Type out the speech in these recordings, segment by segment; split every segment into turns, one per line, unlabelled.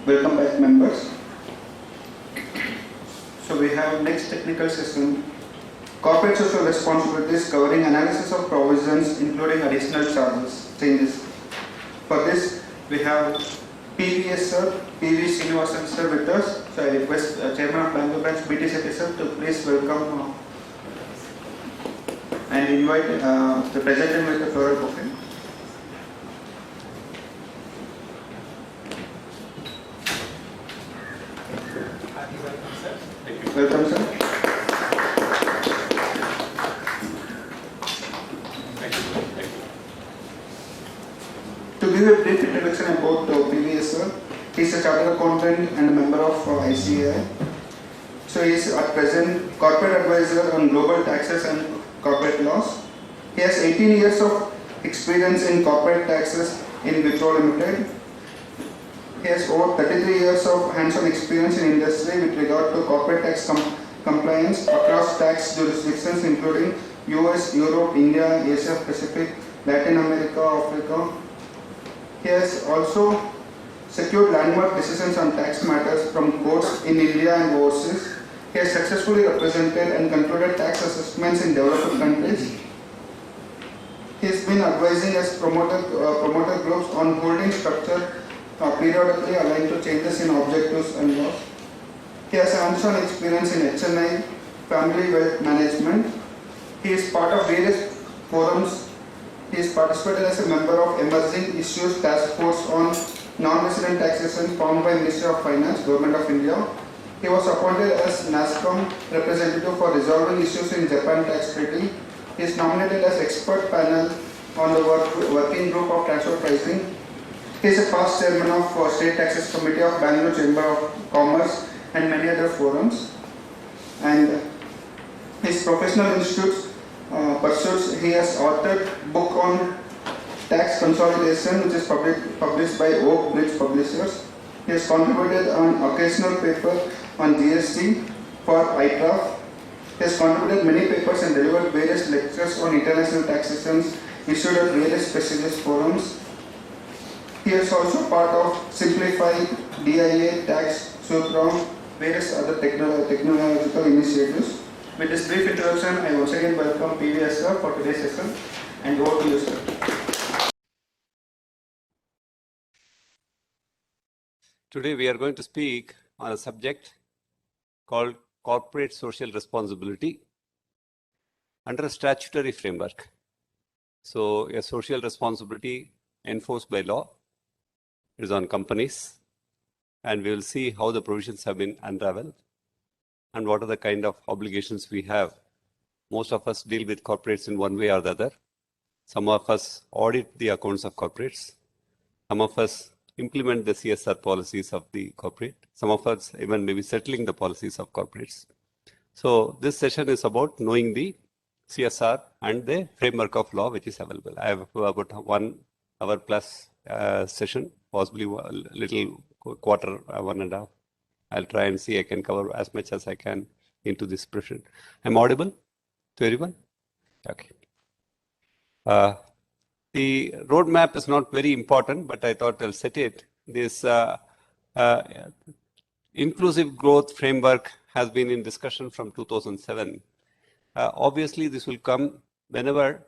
Welcome back, members. So we have next technical session, corporate social responsibilities covering analysis of provisions including additional changes. For this, we have PVS sir, PV Srinivasan sir with us. So I request Chairman of Bangalore Branch BT Sethi sir to please welcome and invite the president with the floral bouquet. Welcome, sir.
Thank you.
To give a brief introduction about PVS sir, he is a chartered accountant and a member of ICAI. So he is at present corporate advisor on global taxes and corporate laws. He has 18 years of experience in corporate taxes in Wipro Limited. He has over 33 years of hands-on experience in industry with regard to corporate tax compliance across tax jurisdictions including US, Europe, India, Asia Pacific, Latin America, Africa. He has also secured landmark decisions on tax matters from courts in India and overseas. He has successfully represented and concluded tax assessments in developed countries. He has been advising as promoter groups on holding structure periodically aligned to changes in objectives and laws. He has hands-on experience in HNI, family wealth management. He is part of various forums. He is participated as a member of Emerging Issues Task Force on Non-Resident Taxation formed by Ministry of Finance, Government of India. He was appointed as NASSCOM representative for resolving issues in Japan Tax Treaty. He is nominated as expert panel on the working group of transfer pricing. He is a past chairman of State Taxes Committee of Bangalore Chamber of Commerce and many other forums. And his professional pursuits, he has authored book on tax consolidation which is published by Oak Bridge Publishers. He has contributed on occasional paper on GST for ITRAF. He has contributed many papers and delivered various lectures on international taxations issued at various specialist forums. He is also part of Simplify, DIA, Tax, Sutra, various other technological initiatives. With this brief introduction, I once again welcome PVS sir for today's session and over to you, sir.
Today we are going to speak on a subject called corporate social responsibility under a statutory framework. So a social responsibility enforced by law is on companies, and we will see how the provisions have been unraveled and what are the kind of obligations we have. Most of us deal with corporates in one way or the other. Some of us audit the accounts of corporates. Some of us implement the CSR policies of the corporate. Some of us even maybe settling the policies of corporates. So this session is about knowing the CSR and the framework of law which is available. I have about 1 hour plus session, possibly a little quarter, 1.5. I'll try and see I can cover as much as I can into this session. I'm audible to everyone? Okay. The roadmap is not very important, but I thought I'll set it. This inclusive growth framework has been in discussion from 2007. Obviously, this will come whenever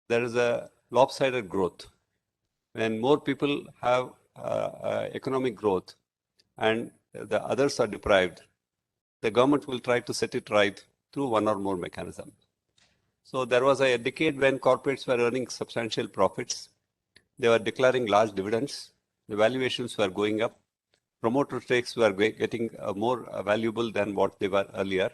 there is a lopsided growth. When more people have economic growth and the others are deprived, the government will try to set it right through one or more mechanisms. So there was a decade when corporates were earning substantial profits. They were declaring large dividends. The valuations were going up. Promoter stakes were getting more valuable than what they were earlier.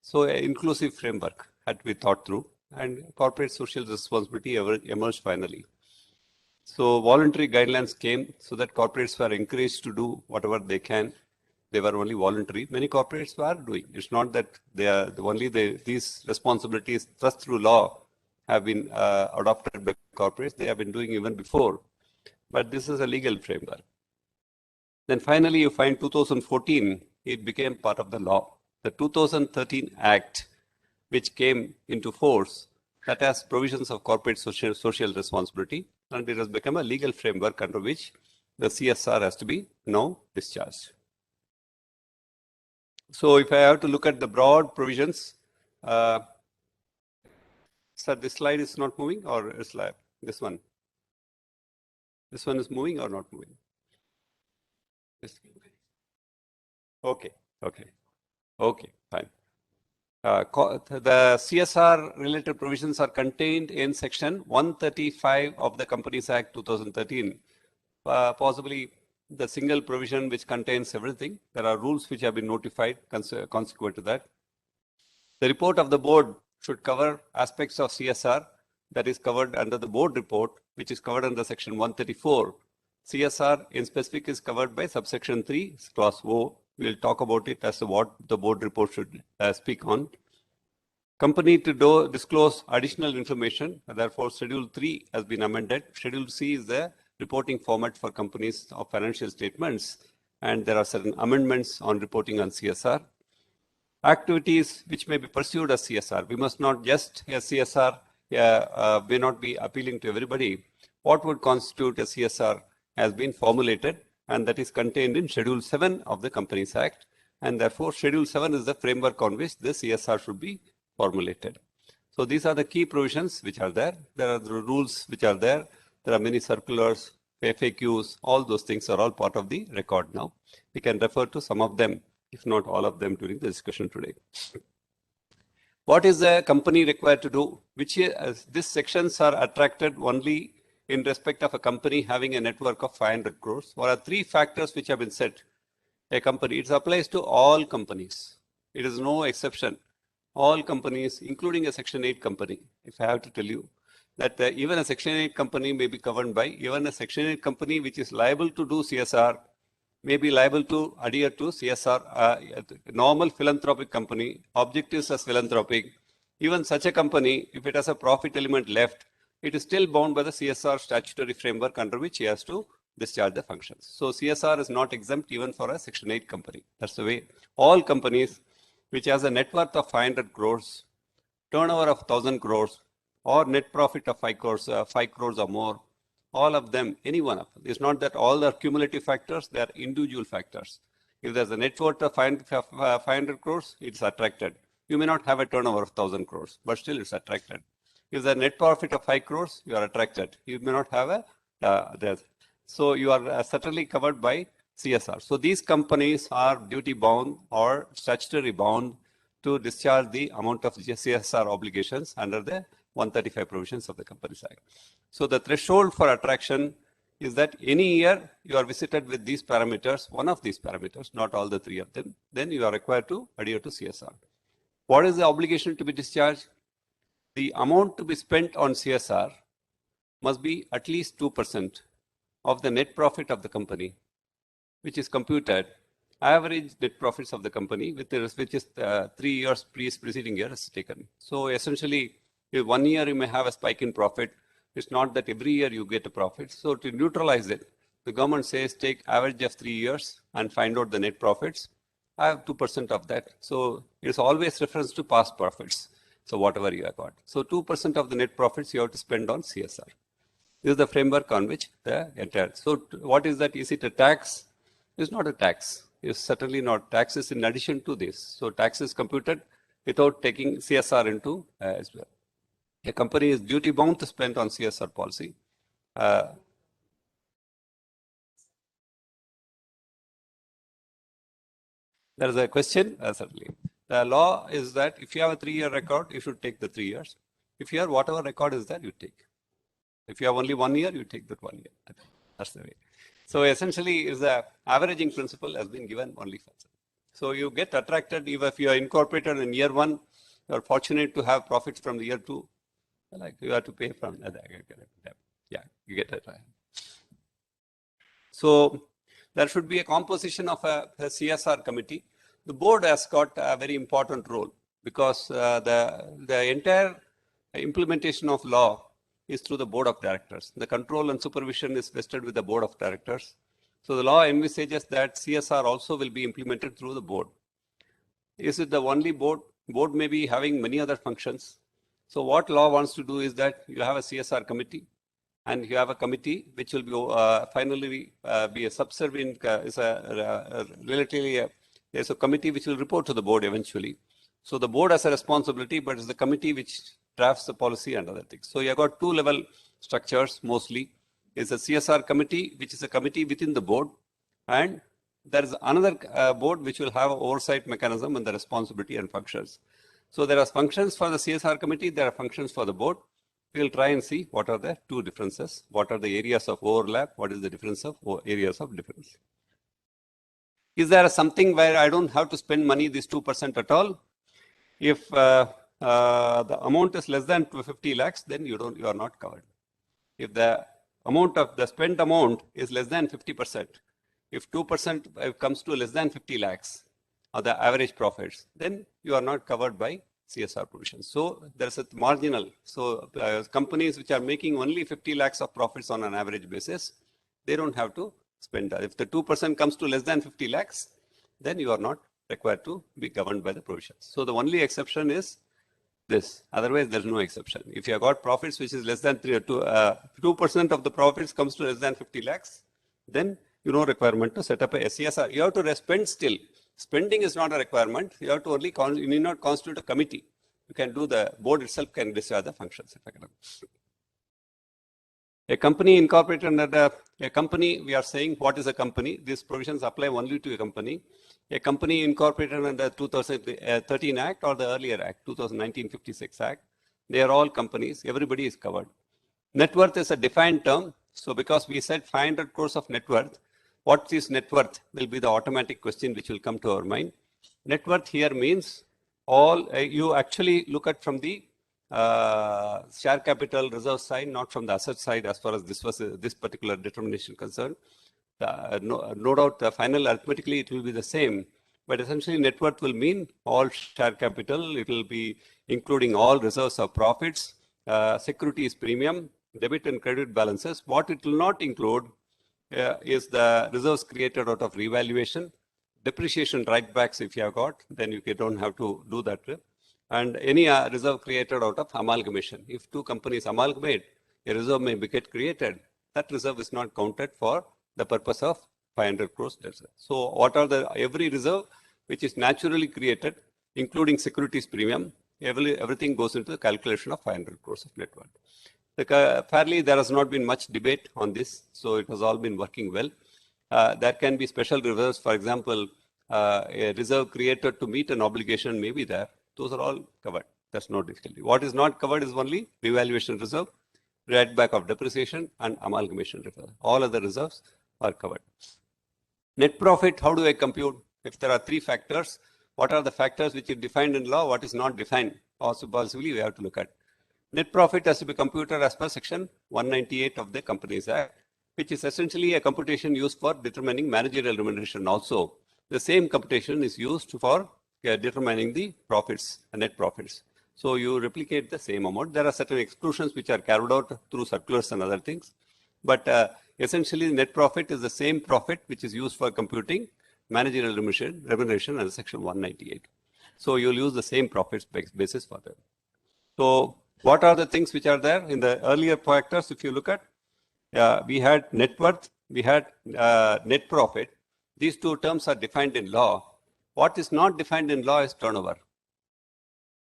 So an inclusive framework had to be thought through, and corporate social responsibility emerged finally. So voluntary guidelines came so that corporates were encouraged to do whatever they can. They were only voluntary. Many corporates were doing. It's not that they are these responsibilities thrust through law have been adopted by corporates. They have been doing even before. But this is a legal framework. Then finally, you find 2014, it became part of the law. The 2013 Act, which came into force, that has provisions of corporate social responsibility, and it has become a legal framework under which the CSR has to be now discharged. So if I have to look at the broad provisions, sir, this slide is not moving, or is this one? This one is moving or not moving? Okay, fine. The CSR related provisions are contained in section 135 of the Companies Act 2013. Possibly the single provision which contains everything. There are rules which have been notified consequent to that. The report of the board should cover aspects of CSR that is covered under the board report, which is covered under section 134. CSR in specific is covered by subsection 3, clause O. We'll talk about it as to what the board report should speak on. Company to disclose additional information, therefore Schedule 3 has been amended. Schedule C is the reporting format for companies of financial statements, and there are certain amendments on reporting on CSR. Activities which may be pursued as CSR. We must not just, as CSR may not be appealing to everybody. What would constitute a CSR has been formulated, and that is contained in Schedule 7 of the Companies Act. And therefore, Schedule 7 is the framework on which the CSR should be formulated. So these are the key provisions which are there. There are the rules which are there. There are many circulars, FAQs, all those things are all part of the record now. We can refer to some of them, if not all of them, during the discussion today. What is the company required to do? These sections are attracted only in respect of a company having a network of 500 crores. What are three factors which have been set? A company, it applies to all companies. It is no exception. All companies, including a Section 8 company, if I have to tell you, that even a Section 8 company may be governed by, even a Section 8 company which is liable to do CSR, may be liable to adhere to CSR, normal philanthropic company, objectives as philanthropic. Even such a company, if it has a profit element left, it is still bound by the CSR statutory framework under which he has to discharge the functions. So CSR is not exempt even for a Section 8 company. That's the way all companies which has a net worth of 500 crores, turnover of 1,000 crores, or net profit of 5 crores or more, all of them, any one of them. It's not that all are cumulative factors, they are individual factors. If there's a net worth of 500 crores, it's attracted. You may not have a turnover of 1,000 crores, but still it's attracted. If the net profit of 5 crores, you are attracted. You may not have so you are certainly covered by CSR. So these companies are duty bound or statutory bound to discharge the amount of CSR obligations under the 135 provisions of the Companies Act. So the threshold for attraction is that any year you are visited with these parameters, one of these parameters, not all the three of them, then you are required to adhere to CSR. What is the obligation to be discharged? The amount to be spent on CSR must be at least 2% of the net profit of the company, which is computed average net profits of the company, which is 3 years preceding year is taken. So essentially, if 1 year you may have a spike in profit, it's not that every year you get a profit. So to neutralize it, the government says take average of 3 years and find out the net profits. I have 2% of that. So it's always reference to past profits. So whatever you have got. So 2% of the net profits you have to spend on CSR. This is the framework on which the entire. So what is that? Is it a tax? It's not a tax. It's certainly not. Tax is in addition to this. So tax is computed without taking CSR into as well. A company is duty bound to spend on CSR policy. There is a question, certainly. The law is that if you have a 3-year record, you should take the 3 years. If you have whatever record is there, you take. If you have only 1 year, you take that 1 year. That's the way. So essentially, is the averaging principle has been given only for that. So you get attracted even if you are incorporated in year 1, you are fortunate to have profits from the year 2. Like you have to pay from that. Yeah, you get it. So there should be a composition of a CSR committee. The board has got a very important role because the entire implementation of law is through the board of directors. The control and supervision is vested with the board of directors. So the law envisages that CSR also will be implemented through the board. Is it the only board? Board may be having many other functions. So what law wants to do is that you have a CSR committee and you have a committee which will be finally be a subservient, there's a committee which will report to the board eventually. So the board has a responsibility, but it's the committee which drafts the policy and other things. So you have got two-level structures mostly. There's a CSR committee, which is a committee within the board, and there is another board which will have an oversight mechanism and the responsibility and functions. So there are functions for the CSR committee, there are functions for the board. We'll try and see what are the two differences, what are the areas of overlap, what is the difference of areas of difference. Is there something where I don't have to spend money, this 2% at all? If the amount is less than 50 lakhs, then you are not covered. If the amount of the spent amount is less than 50%, if 2% comes to less than 50 lakhs, or the average profits, then you are not covered by CSR provisions. So there's a marginal. So companies which are making only 50 lakhs of profits on an average basis, they don't have to spend that. If the 2% comes to less than 50 lakhs, then you are not required to be governed by the provisions. So the only exception is this. Otherwise, there's no exception. If you have got profits which is less than 2% of the profits comes to less than 50 lakhs, then you no requirement to set up a CSR. You have to spend still. Spending is not a requirement. You have to only, you need not constitute a committee. You can do, the board itself can decide the functions. A company incorporated under a company, we are saying what is a company. These provisions apply only to a company. A company incorporated under 2013 Act or the earlier Act, 2019-56 Act. They are all companies. Everybody is covered. Net worth is a defined term. So because we said 500 crores of net worth, what is net worth will be the automatic question which will come to our mind. Net worth here means all, you actually look at from the share capital reserve side, not from the asset side as far as this particular determination concerned. No doubt the final arithmetically it will be the same, but essentially net worth will mean all share capital. It will be including all reserves of profits, securities premium, debit and credit balances. What it will not include is the reserves created out of revaluation, depreciation write-backs if you have got, then you don't have to do that. And any reserve created out of amalgamation. If two companies amalgamate, a reserve may get created. That reserve is not counted for the purpose of 500 crores. So what are every reserve which is naturally created, including securities premium, everything goes into the calculation of 500 crores of net worth. Fairly, there has not been much debate on this, so it has all been working well. There can be special reserves, for example, a reserve created to meet an obligation may be there. Those are all covered. That's no difficulty. What is not covered is only revaluation reserve, write back of depreciation, and amalgamation reserve. All other reserves are covered. Net profit, how do I compute? If there are three factors, what are the factors which is defined in law, what is not defined? Also, possibly we have to look at. Net profit has to be computed as per section 198 of the Companies Act, which is essentially a computation used for determining managerial remuneration also. The same computation is used for determining the profits, net profits. So you replicate the same amount. There are certain exclusions which are carried out through circulars and other things. But essentially, net profit is the same profit which is used for computing managerial remuneration under section 198. So you'll use the same profits basis for that. So what are the things which are there in the earlier factors? If you look at, we had net worth, we had net profit. These two terms are defined in law. What is not defined in law is turnover.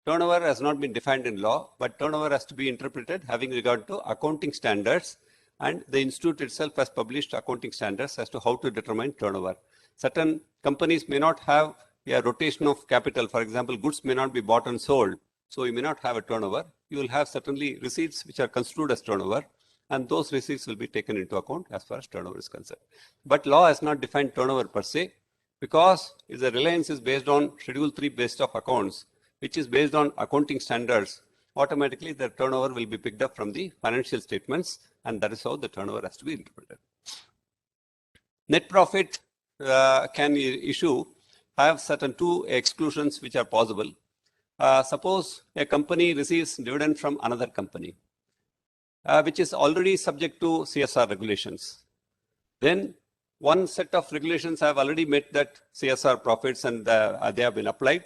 Turnover has not been defined in law, but turnover has to be interpreted having regard to accounting standards, and the institute itself has published accounting standards as to how to determine turnover. Certain companies may not have a rotation of capital. For example, goods may not be bought and sold, so you may not have a turnover. You will have certainly receipts which are construed as turnover, and those receipts will be taken into account as far as turnover is concerned. But law has not defined turnover per se, because the reliance is based on Schedule 3 based of accounts, which is based on accounting standards. Automatically, the turnover will be picked up from the financial statements, and that is how the turnover has to be interpreted. Net profit can have certain two exclusions which are possible. Suppose a company receives dividend from another company, which is already subject to CSR regulations. Then one set of regulations have already met that CSR profits and they have been applied.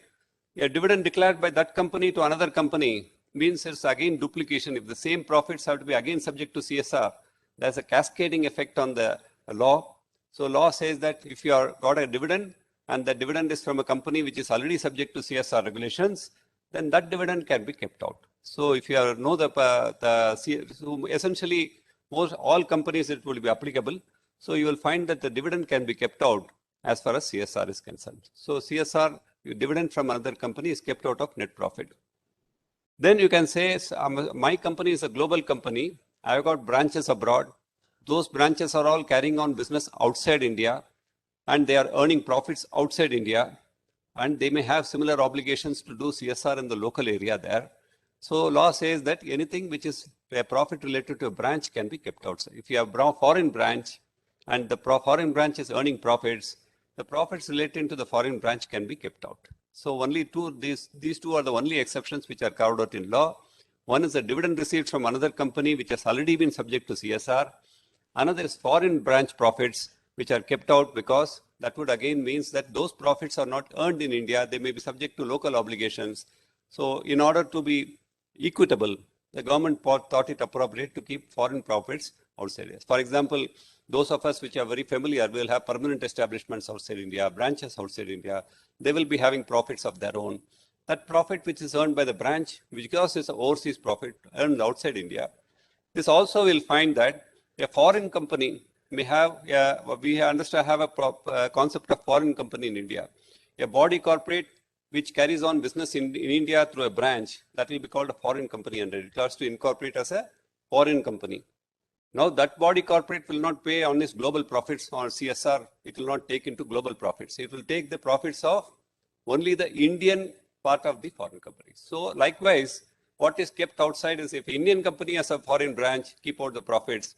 A dividend declared by that company to another company means it's again duplication. If the same profits have to be again subject to CSR, there's a cascading effect on the law. So law says that if you are got a dividend and the dividend is from a company which is already subject to CSR regulations, then that dividend can be kept out. So if you know so essentially all companies it will be applicable. So you will find that the dividend can be kept out as far as CSR is concerned. So CSR dividend from another company is kept out of net profit. Then you can say, my company is a global company. I've got branches abroad. Those branches are all carrying on business outside India and they are earning profits outside India. And they may have similar obligations to do CSR in the local area there. So law says that anything which is a profit related to a branch can be kept outside. If you have a foreign branch and the foreign branch is earning profits, the profits relating to the foreign branch can be kept out. So only these two are the only exceptions which are carved out in law. One is a dividend received from another company which has already been subject to CSR. Another is foreign branch profits which are kept out because that would again means that those profits are not earned in India. They may be subject to local obligations. So in order to be equitable, the government thought it appropriate to keep foreign profits outside. For example, those of us which are very familiar will have permanent establishments outside India, branches outside India. They will be having profits of their own. That profit which is earned by the branch, which because is overseas profit earned outside India, this also will find that a foreign company may have, we understand have a concept of foreign company in India. A body corporate which carries on business in India through a branch, that will be called a foreign company and it has to incorporate as a foreign company. Now that body corporate will not pay on its global profits or CSR. It will not take into global profits. It will take the profits of only the Indian part of the foreign company. So likewise, what is kept outside is if Indian company has a foreign branch, keep out the profits.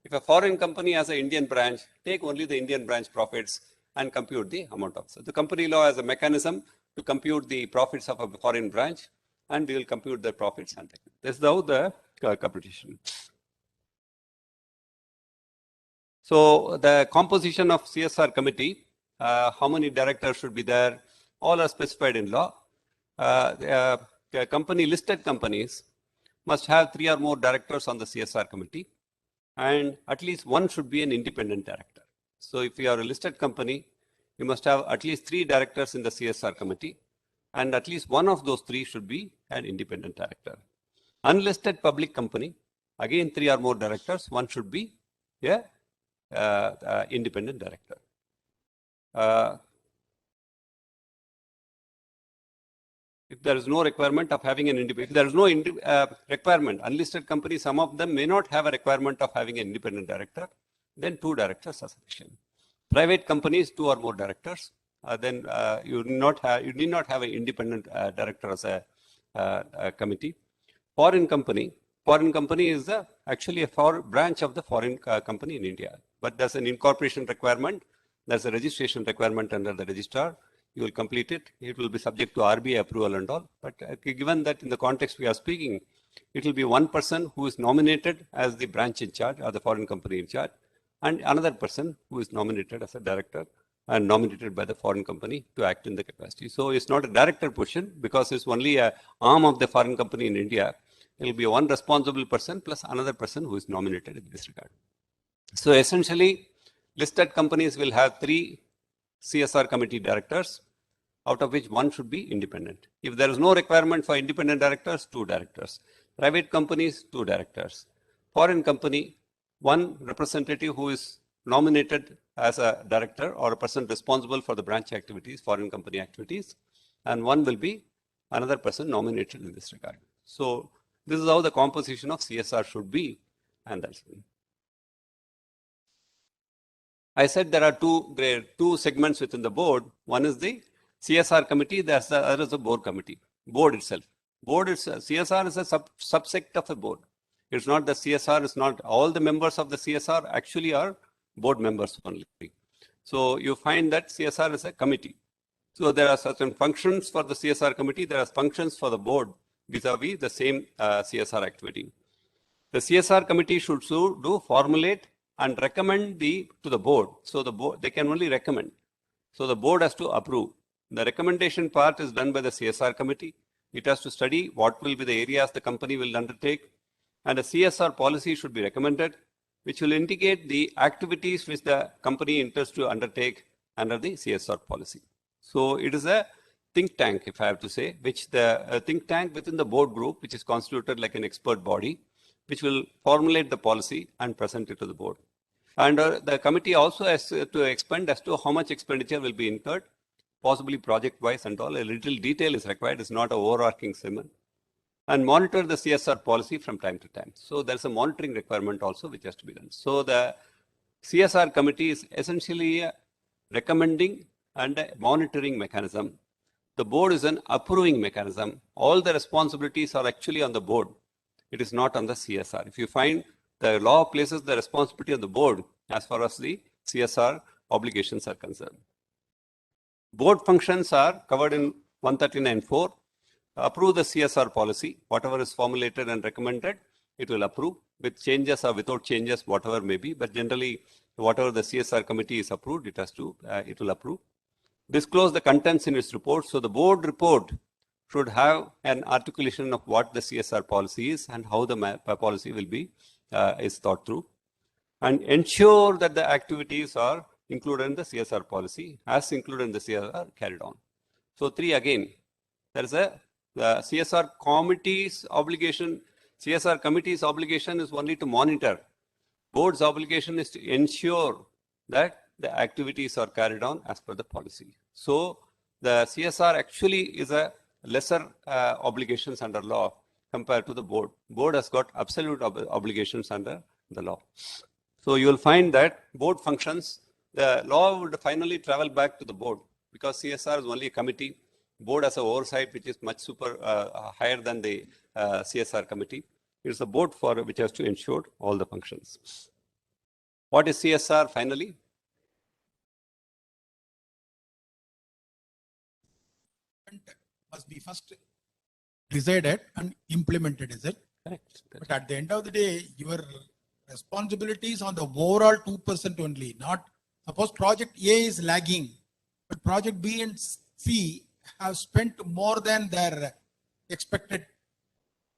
If a foreign company has an Indian branch, take only the Indian branch profits and compute the amount of. So the company law has a mechanism to compute the profits of a foreign branch and we will compute the profits. And this is how the computation. So the composition of CSR committee, how many directors should be there, all are specified in law. Listed companies must have 3 or more directors on the CSR committee and at least one should be an independent director. So if you are a listed company, you must have at least 3 directors in the CSR committee and at least one of those 3 should be an independent director. Unlisted public company, again 3 or more directors, one should be a independent director. If there is no requirement of having an independent, if there is no requirement, unlisted companies, some of them may not have a requirement of having an independent director, then 2 directors are sufficient. Private companies, 2 or more directors, then you need not have an independent director as a committee. Foreign company is actually a branch of the foreign company in India, but there's an incorporation requirement, there's a registration requirement under the registrar. You will complete it. It will be subject to RBI approval and all. But given that in the context we are speaking, it will be one person who is nominated as the branch in charge or the foreign company in charge, and another person who is nominated as a director and nominated by the foreign company to act in the capacity. So it's not a director position because it's only an arm of the foreign company in India. It will be one responsible person plus another person who is nominated in this regard. So essentially, listed companies will have 3 CSR committee directors, out of which one should be independent. If there is no requirement for independent directors, 2 directors. Private companies, 2 directors. Foreign company, 1 representative who is nominated as a director or a person responsible for the branch activities, foreign company activities, and 1 will be another person nominated in this regard. So this is how the composition of CSR should be, and that's it. I said there are 2 segments within the board. One is the CSR committee, the other is the board committee. Board itself. CSR is a subsect of a board. It's not the CSR, it's not all the members of the CSR actually are board members only. So you find that CSR is a committee. So there are certain functions for the CSR committee, there are functions for the board vis-a-vis the same CSR activity. The CSR committee should formulate and recommend to the board. So the board, they can only recommend. So the board has to approve. The recommendation part is done by the CSR committee. It has to study what will be the areas the company will undertake. And a CSR policy should be recommended. which will indicate the activities which the company intends to undertake under the CSR policy. So it is a think tank, if I have to say, which the think tank within the board group, which is constituted like an expert body, which will formulate the policy and present it to the board. And the committee also has to expend as to how much expenditure will be incurred, possibly project-wise and all. A little detail is required. It's not an overarching sermon. And monitor the CSR policy from time to time. So there's a monitoring requirement also which has to be done. So the CSR committee is essentially a recommending and a monitoring mechanism. The board is an approving mechanism. All the responsibilities are actually on the board. It is not on the CSR. If you find the law places the responsibility on the board as far as the CSR obligations are concerned. Board functions are covered in 139(4). Approve the CSR policy. Whatever is formulated and recommended, it will approve with changes or without changes, whatever may be. But generally, whatever the CSR committee is approved, it will approve. Disclose the contents in its report. So the board report should have an articulation of what the CSR policy is and how the policy will be is thought through, and ensure that the activities are included in the CSR policy as included in the CSR carried on. So 3 again, there is the CSR committee's obligation. CSR committee's obligation is only to monitor. Board's obligation is to ensure that the activities are carried on as per the policy. So the CSR actually is a lesser obligations under law compared to the board. Board has got absolute obligations under the law. So you will find that board functions, the law would finally travel back to the board because CSR is only a committee. Board has an oversight which is much higher than the CSR committee. It is the board which has to ensure all the functions. What is CSR finally?
Must be first decided and implemented, is it?
Correct.
But at the end of the day, your responsibilities on the overall 2% only, not suppose project A is lagging, but project B and C have spent more than their expected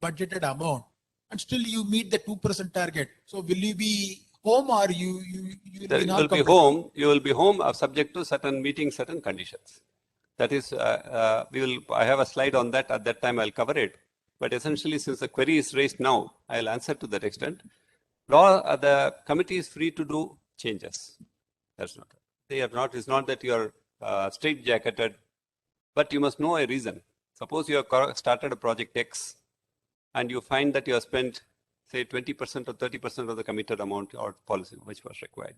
budgeted amount, and still you meet the 2% target. So will you be home or you
will be home subject to meeting certain conditions. That is, I have a slide on that. At that time, I'll cover it. But essentially, since the query is raised now, I'll answer to that extent. The committee is free to do changes. That's not. They are not. It's not that you are straight-jacketed, but you must know a reason. Suppose you have started a project X, and you find that you have spent, say, 20% or 30% of the committed amount or policy which was required.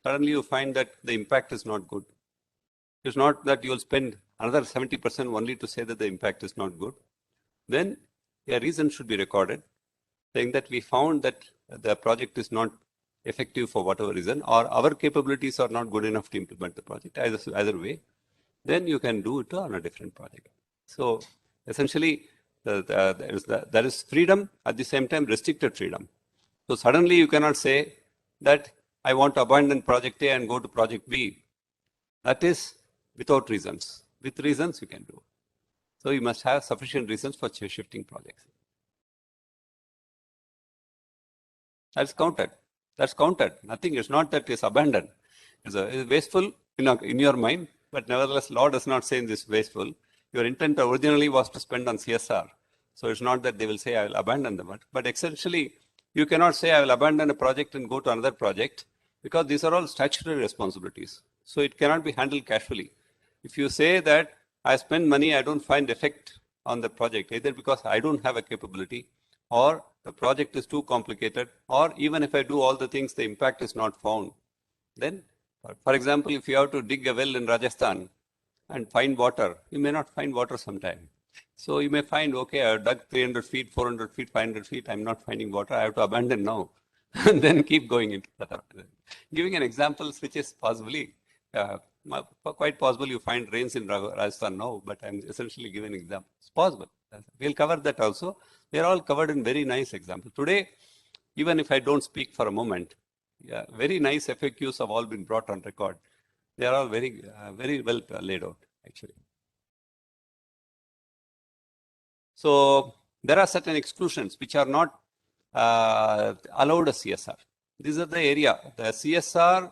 Suddenly, you find that the impact is not good. It's not that you will spend another 70% only to say that the impact is not good. Then a reason should be recorded saying that we found that the project is not effective for whatever reason, or our capabilities are not good enough to implement the project. Either way, then you can do it on a different project. So essentially, there is freedom, at the same time restricted freedom. So suddenly you cannot say that I want to abandon project A and go to project B. That is without reasons. With reasons, you can do. So you must have sufficient reasons for shifting projects. That's counted. That's counted. Nothing is not that it's abandoned. It's wasteful in your mind, but nevertheless, law does not say this wasteful. Your intent originally was to spend on CSR. So it's not that they will say, I will abandon them. But essentially, you cannot say, I will abandon a project and go to another project, because these are all statutory responsibilities. So it cannot be handled casually. If you say that I spend money, I don't find effect on the project, either because I don't have a capability, or the project is too complicated, or even if I do all the things, the impact is not found. Then, for example, if you have to dig a well in Rajasthan and find water, you may not find water sometime. So you may find, okay, I dug 300 feet, 400 feet, 500 feet, I'm not finding water, I have to abandon now. And then keep going into that. Giving an example which is possibly, quite possible you find rains in Rajasthan now, but I'm essentially giving an example. It's possible. We'll cover that also. They're all covered in very nice examples. Today, even if I don't speak for a moment, very nice FAQs have all been brought on record. They are all very, very well laid out, actually. So there are certain exclusions which are not allowed as CSR. These are the area. The CSR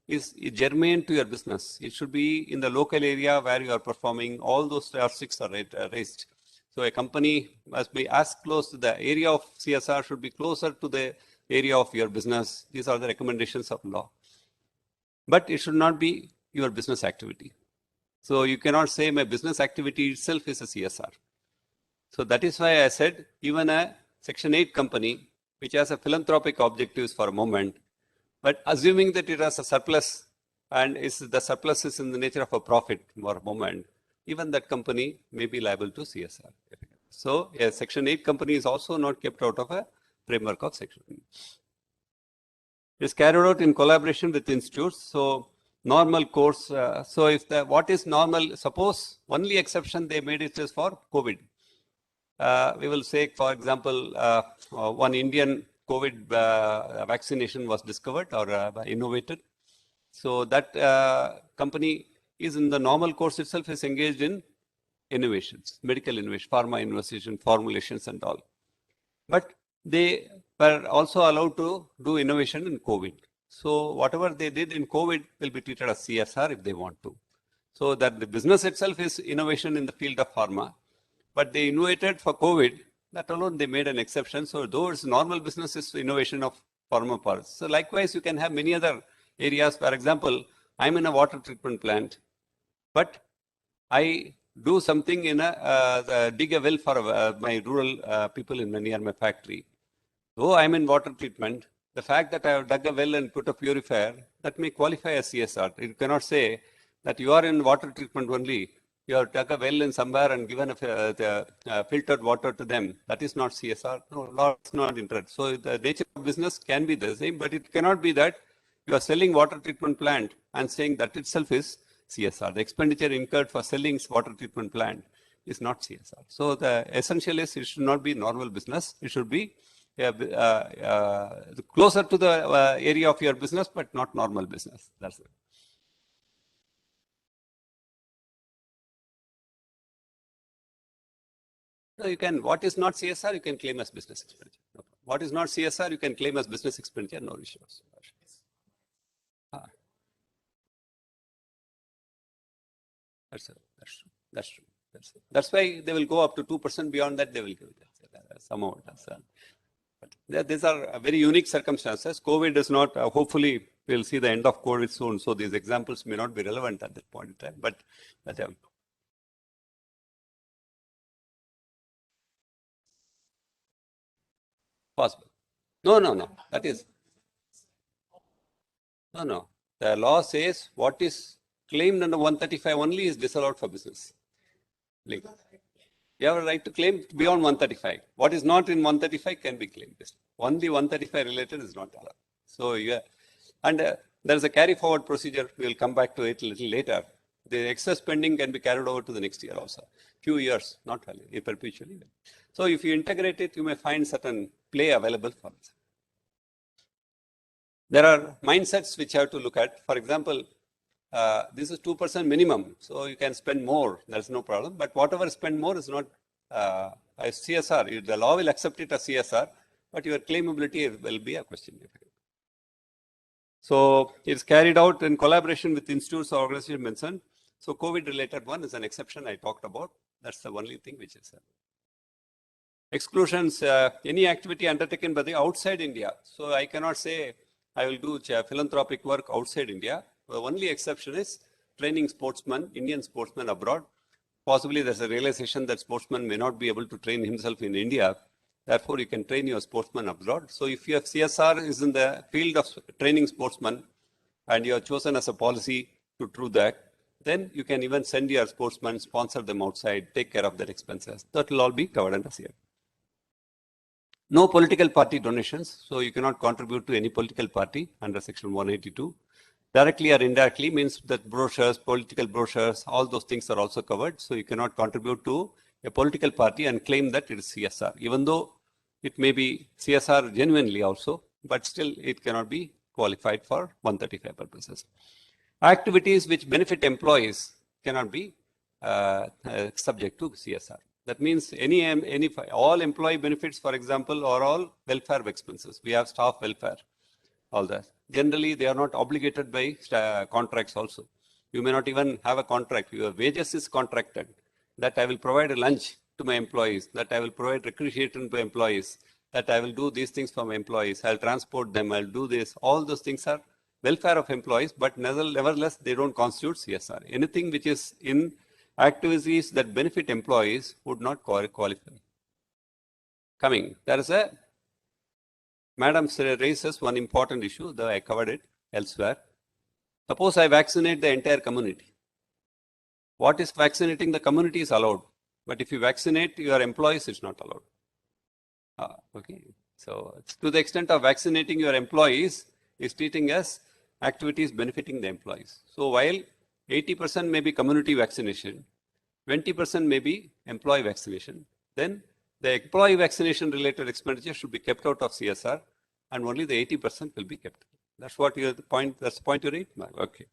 is germane to your business. It should be in the local area where you are performing. All those sticks are raised. So a company must be as close to the area of CSR should be closer to the area of your business. These are the recommendations of law. But it should not be your business activity. So you cannot say my business activity itself is a CSR. So that is why I said even a Section 8 company, which has a philanthropic objectives for a moment, but assuming that it has a surplus and the surplus is in the nature of a profit for a moment, even that company may be liable to CSR. So a Section 8 company is also not kept out of a framework of Section 8. It is carried out in collaboration with institutes. So normal course. So if what is normal, suppose only exception they made it is for COVID. We will say, for example, one Indian COVID vaccination was discovered or innovated. So that company is in the normal course itself is engaged in innovations, medical innovation, pharma innovation, formulations and all. But they were also allowed to do innovation in COVID. So whatever they did in COVID will be treated as CSR if they want to. So that the business itself is innovation in the field of pharma, but they innovated for COVID, that alone they made an exception. So those normal business is innovation of pharma parts. So likewise, you can have many other areas. For example, I'm in a water treatment plant, but I do something in dig a well for my rural people near my factory. Though I'm in water treatment, the fact that I have dug a well and put a purifier, that may qualify as CSR. You cannot say that you are in water treatment only, you have dug a well in somewhere and given filtered water to them. That is not CSR. No, law is not interested. So the nature of business can be the same, but it cannot be that you are selling water treatment plant and saying that itself is CSR. The expenditure incurred for selling water treatment plant is not CSR. So the essential is it should not be normal business. It should be closer to the area of your business, but not normal business. That's it. So you can, what is not CSR, you can claim as business expenditure. No. What is not CSR, you can claim as business expenditure, no issues. That's true. That's why they will go up to 2%. Beyond that, they will give some amount. But these are very unique circumstances. COVID is not, hopefully, we'll see the end of COVID soon. So these examples may not be relevant at that point in time. But possible. No. That is. No. The law says what is claimed under 135 only is disallowed for business. You have a right to claim beyond 135. What is not in 135 can be claimed. Only 135 related is not allowed. So there is a carry forward procedure. We will come back to it a little later. The excess spending can be carried over to the next year also. Few years, not perpetually. So if you integrate it, you may find certain play available for it. There are mindsets which you have to look at. For example, this is 2% minimum, so you can spend more. There's no problem. But whatever spend more is not a CSR. The law will accept it as CSR, but your claimability will be a question. So it's carried out in collaboration with institutes or organizations mentioned. So COVID-related one is an exception I talked about. That's the only thing which is exclusions. Any activity undertaken by the outside India. So I cannot say I will do philanthropic work outside India. The only exception is training sportsmen, Indian sportsmen abroad. Possibly there's a realization that sportsman may not be able to train himself in India. Therefore, you can train your sportsman abroad. So if your CSR is in the field of training sportsmen and you are chosen as a policy to do that, then you can even send your sportsmen, sponsor them outside, take care of their expenses. That will all be covered under CSR. No political party donations. So you cannot contribute to any political party under Section 182. Directly or indirectly means that brochures, political brochures, all those things are also covered. So you cannot contribute to a political party and claim that it is CSR, even though it may be CSR genuinely also, but still it cannot be qualified for 135 purposes. Activities which benefit employees cannot be subject to CSR. That means all employee benefits, for example, are all welfare expenses. We have staff welfare. all that. Generally, they are not obligated by contracts also. You may not even have a contract. Your wages is contracted. That I will provide a lunch to my employees, that I will provide recreation to employees, that I will do these things for my employees, I'll transport them, I'll do this. All those things are welfare of employees, but nevertheless, they don't constitute CSR. Anything which is in activities that benefit employees would not qualify. Coming, there is a, Madam raises one important issue, though I covered it elsewhere. Suppose I vaccinate the entire community. What is vaccinating the community is allowed, but if you vaccinate your employees, it's not allowed. Okay, so to the extent of vaccinating your employees is treating as activities benefiting the employees. So while 80% may be community vaccination, 20% may be employee vaccination, then the employee vaccination related expenditure should be kept out of CSR and only the 80% will be kept. That's what the point, that's the point you read? Okay.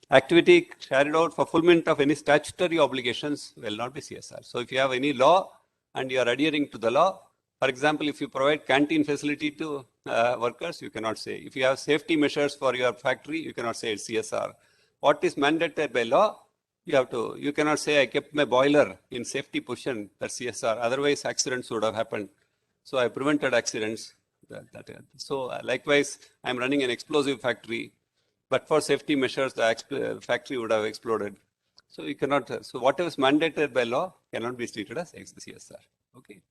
Activity carried out for fulfillment of any statutory obligations will not be CSR. So if you have any law and you are adhering to the law, for example, if you provide canteen facility to workers, you cannot say. If you have safety measures for your factory, you cannot say it's CSR. What is mandated by law, you cannot say I kept my boiler in safety position, that's CSR. Otherwise, accidents would have happened. So I prevented accidents. So likewise, I'm running an explosive factory, but for safety measures, the factory would have exploded. So you cannot, so whatever is mandated by law cannot be treated as CSR. Okay.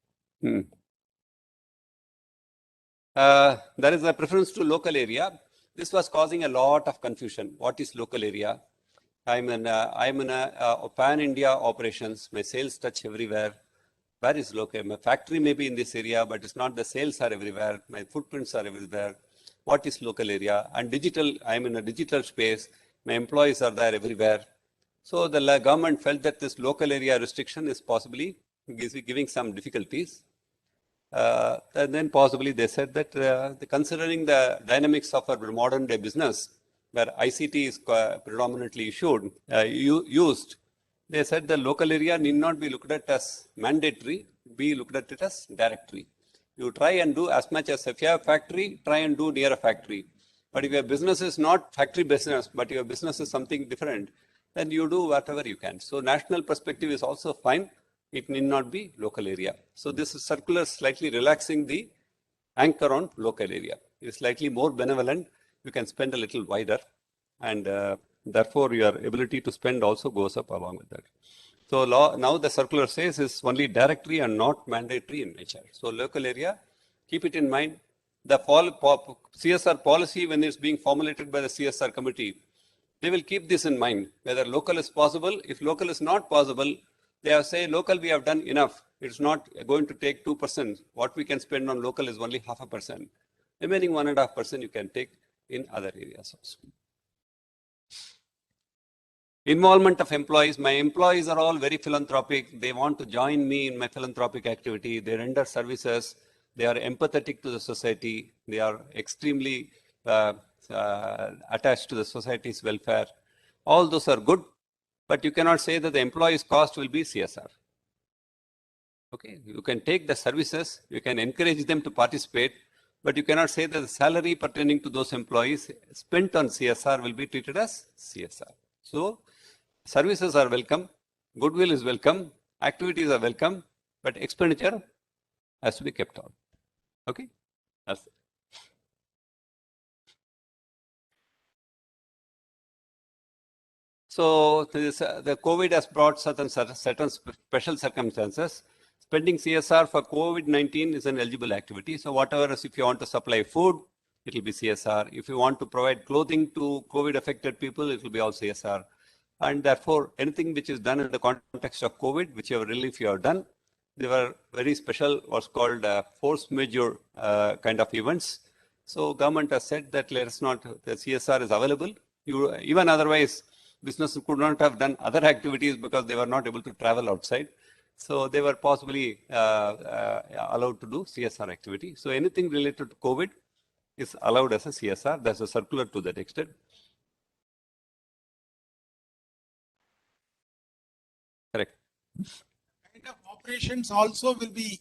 There is a preference to local area. This was causing a lot of confusion. What is local area? I'm in a pan-India operations. My sales touch everywhere. Where is local? My factory may be in this area, but it's not the sales are everywhere. My footprints are everywhere. What is local area? And digital, I'm in a digital space. My employees are there everywhere. So the government felt that this local area restriction is possibly giving some difficulties. And then possibly they said that considering the dynamics of our modern day business, where ICT is predominantly used, they said the local area need not be looked at as mandatory, be looked at it as directory. You try and do as much as, if you have a factory, try and do near a factory. But if your business is not factory business, but your business is something different, then you do whatever you can. So national perspective is also fine. It need not be local area. So this is circular, slightly relaxing the anchor on local area. It's slightly more benevolent. You can spend a little wider, and therefore your ability to spend also goes up along with that. So now the circular says is only directory and not mandatory in nature. So local area, keep it in mind. The CSR policy, when it's being formulated by the CSR committee, they will keep this in mind, whether local is possible. If local is not possible, they have say local we have done enough. It's not going to take 2%. What we can spend on local is only 0.5%. Remaining 1.5% you can take in other areas also. Involvement of employees. My employees are all very philanthropic. They want to join me in my philanthropic activity. They render services. They are empathetic to the society. They are extremely attached to the society's welfare. All those are good, but you cannot say that the employee's cost will be CSR. Okay, you can take the services, you can encourage them to participate, but you cannot say that the salary pertaining to those employees spent on CSR will be treated as CSR. So services are welcome, goodwill is welcome, activities are welcome, but expenditure has to be kept on. Okay, that's it. So the COVID has brought certain special circumstances. Spending CSR for COVID-19 is an eligible activity. So whatever, if you want to supply food, it will be CSR. If you want to provide clothing to COVID affected people, it will be all CSR. And therefore, anything which is done in the context of COVID, whichever relief you have done, they were very special, what's called force majeure kind of events. So government has said that let us not, the CSR is available. Even otherwise, businesses could not have done other activities because they were not able to travel outside. So they were possibly allowed to do CSR activity. So anything related to COVID is allowed as a CSR. There's a circular to that extent. Correct.
Kind of operations also will be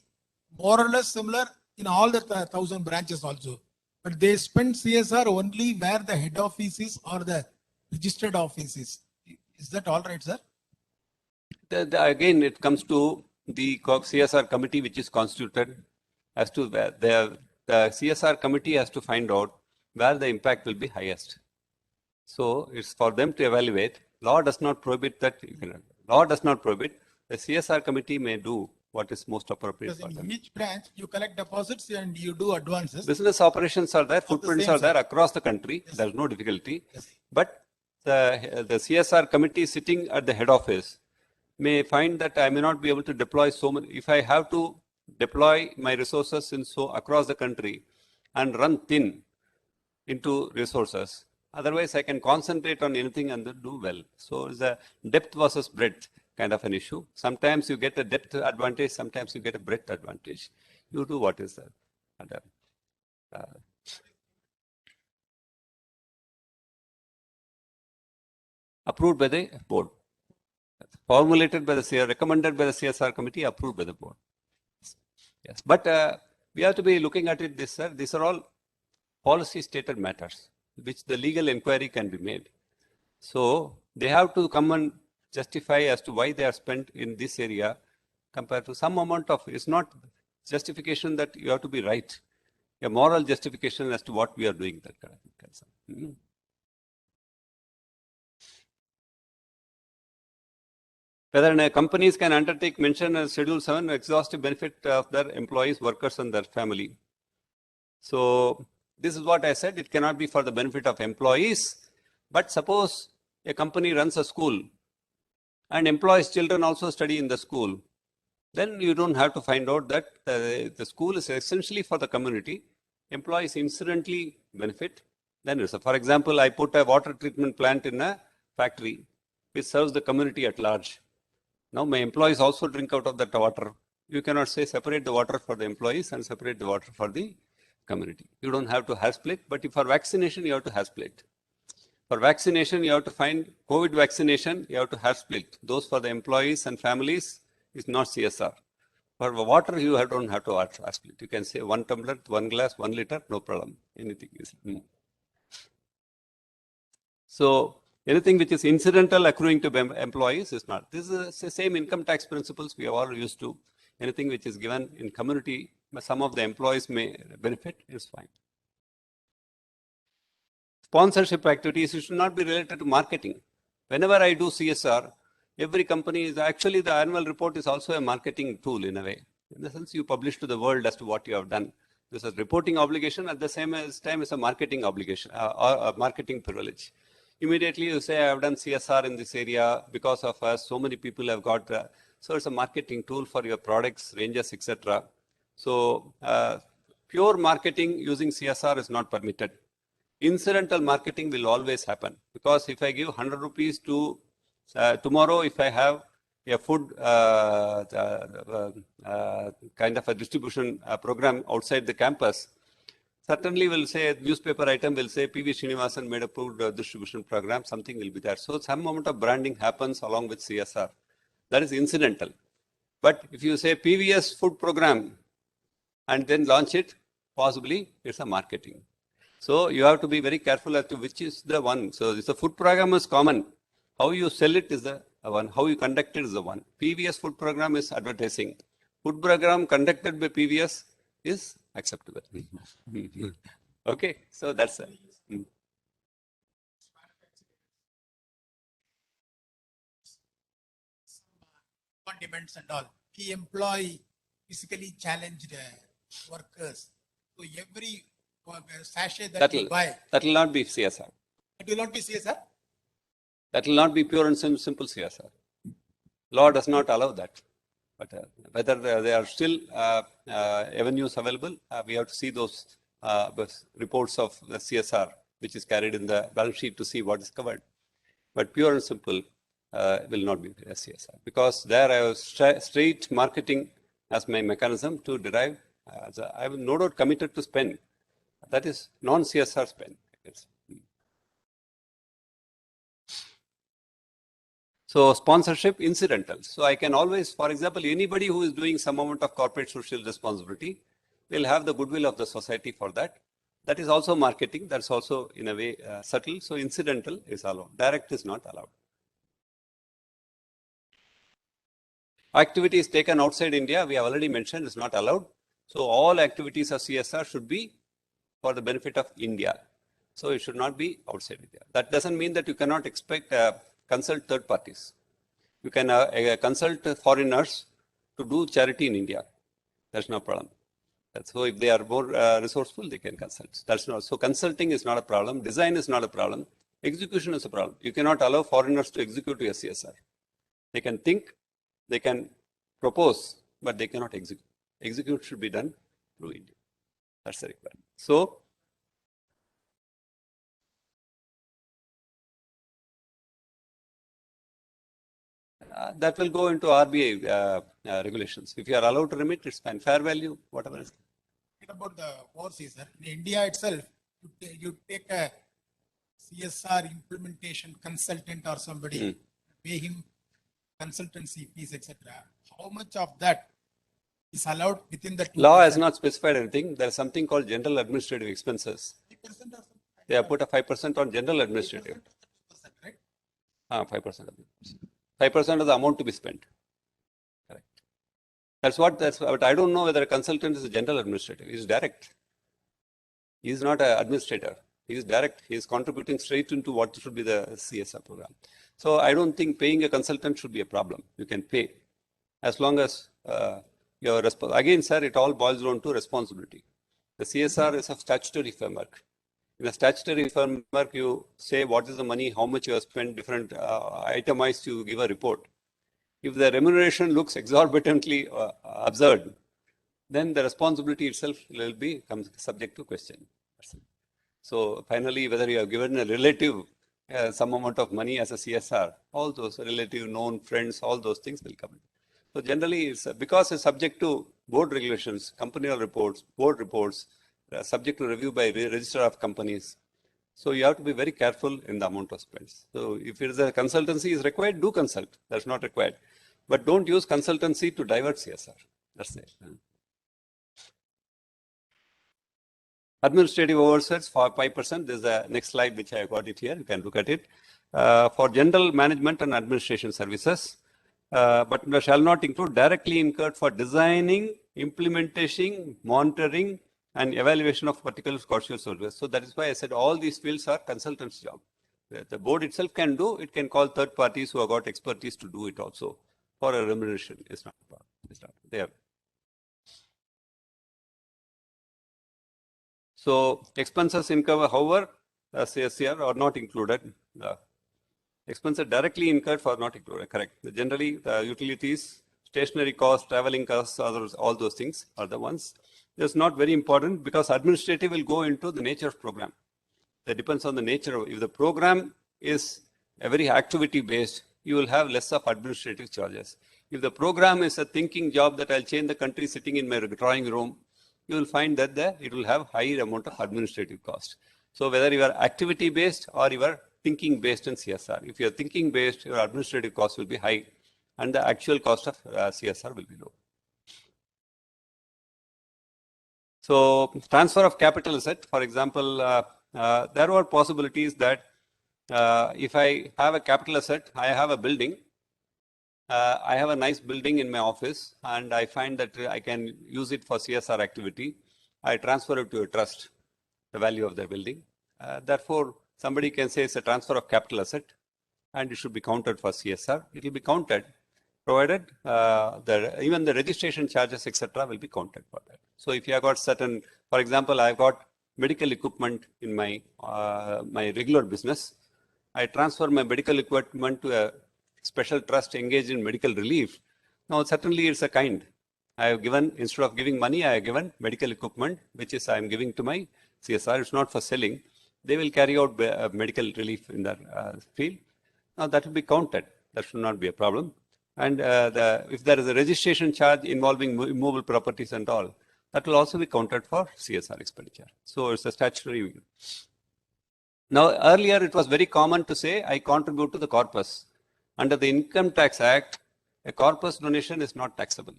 more or less similar in all the 1,000 branches also. But they spend CSR only where the head office is or the registered office is. Is that all right, sir?
Again, it comes to the CSR committee which is constituted as to where the CSR committee has to find out where the impact will be highest. So it's for them to evaluate. Law does not prohibit that. Law does not prohibit. The CSR committee may do what is most appropriate
Because
for
in
them.
each branch, you collect deposits and you do advances.
Business operations are there,
the
footprints
same
are there
side.
across the country.
Yes.
There's no difficulty.
Yes.
But the CSR committee sitting at the head office may find that I may not be able to deploy so many. If I have to deploy my resources across the country and run thin into resources, otherwise I can concentrate on anything and then do well. So it's a depth versus breadth kind of an issue. Sometimes you get a depth advantage, sometimes you get a breadth advantage. You do what is that. Approved by the board. Formulated by the CSR, recommended by the CSR committee, approved by the board. Yes, but we have to be looking at it this, sir. These are all policy stated matters, which the legal inquiry can be made. So they have to come and justify as to why they are spent in this area compared to some amount of, it's not justification that you have to be right. A moral justification as to what we are doing. That kind of thing. Whether companies can undertake mention as Schedule 7 exhaustive benefit of their employees, workers and their family. So this is what I said, it cannot be for the benefit of employees, but suppose a company runs a school and employees' children also study in the school, then you don't have to find out that the school is essentially for the community, employees incidentally benefit. Then, for example, I put a water treatment plant in a factory which serves the community at large. Now my employees also drink out of that water. You cannot say separate the water for the employees and separate the water for the community. You don't have to have split, but if for vaccination, you have to have split. For vaccination, you have to find COVID vaccination, you have to have split. Those for the employees and families is not CSR. For water, you don't have to have split. You can say 1 tumbler, 1 glass, 1 liter, no problem. Anything is. So anything which is incidental accruing to employees is not. This is the same income tax principles we are all used to. Anything which is given in community, some of the employees may benefit, is fine. Sponsorship activities should not be related to marketing. Whenever I do CSR, every company is actually the annual report is also a marketing tool in a way. In the sense you publish to the world as to what you have done. This is reporting obligation at the same time as a marketing obligation or a marketing privilege. Immediately you say, I have done CSR in this area because of us, so many people have got, so it's a marketing tool for your products, ranges, etc. So pure marketing using CSR is not permitted. Incidental marketing will always happen because if I give 100 rupees to, tomorrow if I have a food kind of a distribution program outside the campus, certainly will say, newspaper item will say P.V. Srinivasan made a food distribution program, something will be there. So some amount of branding happens along with CSR. That is incidental. But if you say PVS food program and then launch it, possibly it's a marketing. So you have to be very careful as to which is the one. So this a food program is common. How you sell it is the one. How you conduct it is the one. PVS food program is advertising. Food program conducted by PVS is acceptable. Okay, so that's it.
Condiments and all. We employ physically challenged workers. So every sachet that you buy.
That will not be CSR.
It will not be CSR?
That will not be pure and simple CSR. Law does not allow that. But whether there are still avenues available, we have to see those reports of the CSR, which is carried in the balance sheet to see what is covered. But pure and simple will not be CSR because there I have straight marketing as my mechanism to derive. I am no doubt committed to spend. That is non-CSR spend. So sponsorship, incidental. So I can always, for example, anybody who is doing some amount of corporate social responsibility will have the goodwill of the society for that. That is also marketing. That's also in a way subtle. So incidental is allowed. Direct is not allowed. Activities taken outside India, we have already mentioned, is not allowed. So all activities of CSR should be for the benefit of India. So it should not be outside India. That doesn't mean that you cannot expect consult third parties. You can consult foreigners to do charity in India. That's no problem. So if they are more resourceful, they can consult. That's not so. Consulting is not a problem. Design is not a problem. Execution is a problem. You cannot allow foreigners to execute your CSR. They can think, they can propose, but they cannot execute. Execute should be done through India. That's the requirement. So that will go into RBI regulations. If you are allowed to remit, it's fine. Fair value, whatever is.
About the overseas, sir. In India itself, you take a CSR implementation consultant or somebody, pay him consultancy fees, etc. How much of that is allowed within the 2%?
Law has not specified anything. There is something called general administrative expenses.
5% or something?
They have put a 5% on general administrative.
2%, right?
5% of it. 5% of the amount to be spent. Correct. That's what I don't know whether a consultant is a general administrative. He is direct. He is not an administrator. He is direct. He is contributing straight into what should be the CSR program. So I don't think paying a consultant should be a problem. You can pay as long as your again, sir, it all boils down to responsibility. The CSR is a statutory framework. In a statutory framework, you say what is the money, how much you have spent, different itemized, you give a report. If the remuneration looks exorbitantly absurd, then the responsibility itself will become subject to question. So finally, whether you have given a relative some amount of money as a CSR, all those relative, known, friends, all those things will come in. So generally, it's because it's subject to board regulations, company reports, board reports, subject to review by register of companies. So you have to be very careful in the amount of spends. So if it is a consultancy is required, do consult. That's not required. But don't use consultancy to divert CSR. That's it. Administrative oversights for 5%. This is the next slide, which I got it here. You can look at it. For general management and administration services, but shall not include directly incurred for designing, implementation, monitoring, and evaluation of particular social services. So that is why I said all these fields are consultants' job. The board itself can do, it can call third parties who have got expertise to do it also for a remuneration. It's not a problem. It's not there. So expenses incurred, however, CSR are not included. Expenses directly incurred for not included, correct. Generally, the utilities, stationary costs, traveling costs, others, all those things are the ones. It's not very important because administrative will go into the nature of program. That depends on the nature. If the program is a very activity based, you will have less of administrative charges. If the program is a thinking job that I'll change the country sitting in my drawing room, you will find that it will have higher amount of administrative cost. So whether you are activity based or you are thinking based in CSR, if you are thinking based, your administrative cost will be high and the actual cost of CSR will be low. So transfer of capital asset, for example, there were possibilities that if I have a capital asset, I have a building, I have a nice building in my office and I find that I can use it for CSR activity. I transfer it to a trust, the value of the building. Therefore, somebody can say it's a transfer of capital asset and it should be counted for CSR. It will be counted provided even the registration charges, etc. will be counted for that. So if you have got certain, for example, I've got medical equipment in my regular business. I transfer my medical equipment to a special trust engaged in medical relief. Now, certainly it's a kind. I have given, instead of giving money, I have given medical equipment, which is I am giving to my CSR. It's not for selling. They will carry out medical relief in their field. Now, that will be counted. That should not be a problem. And if there is a registration charge involving immovable properties and all, that will also be counted for CSR expenditure. So it's a statutory view. Now, earlier it was very common to say, I contribute to the corpus. Under the Income Tax Act, a corpus donation is not taxable.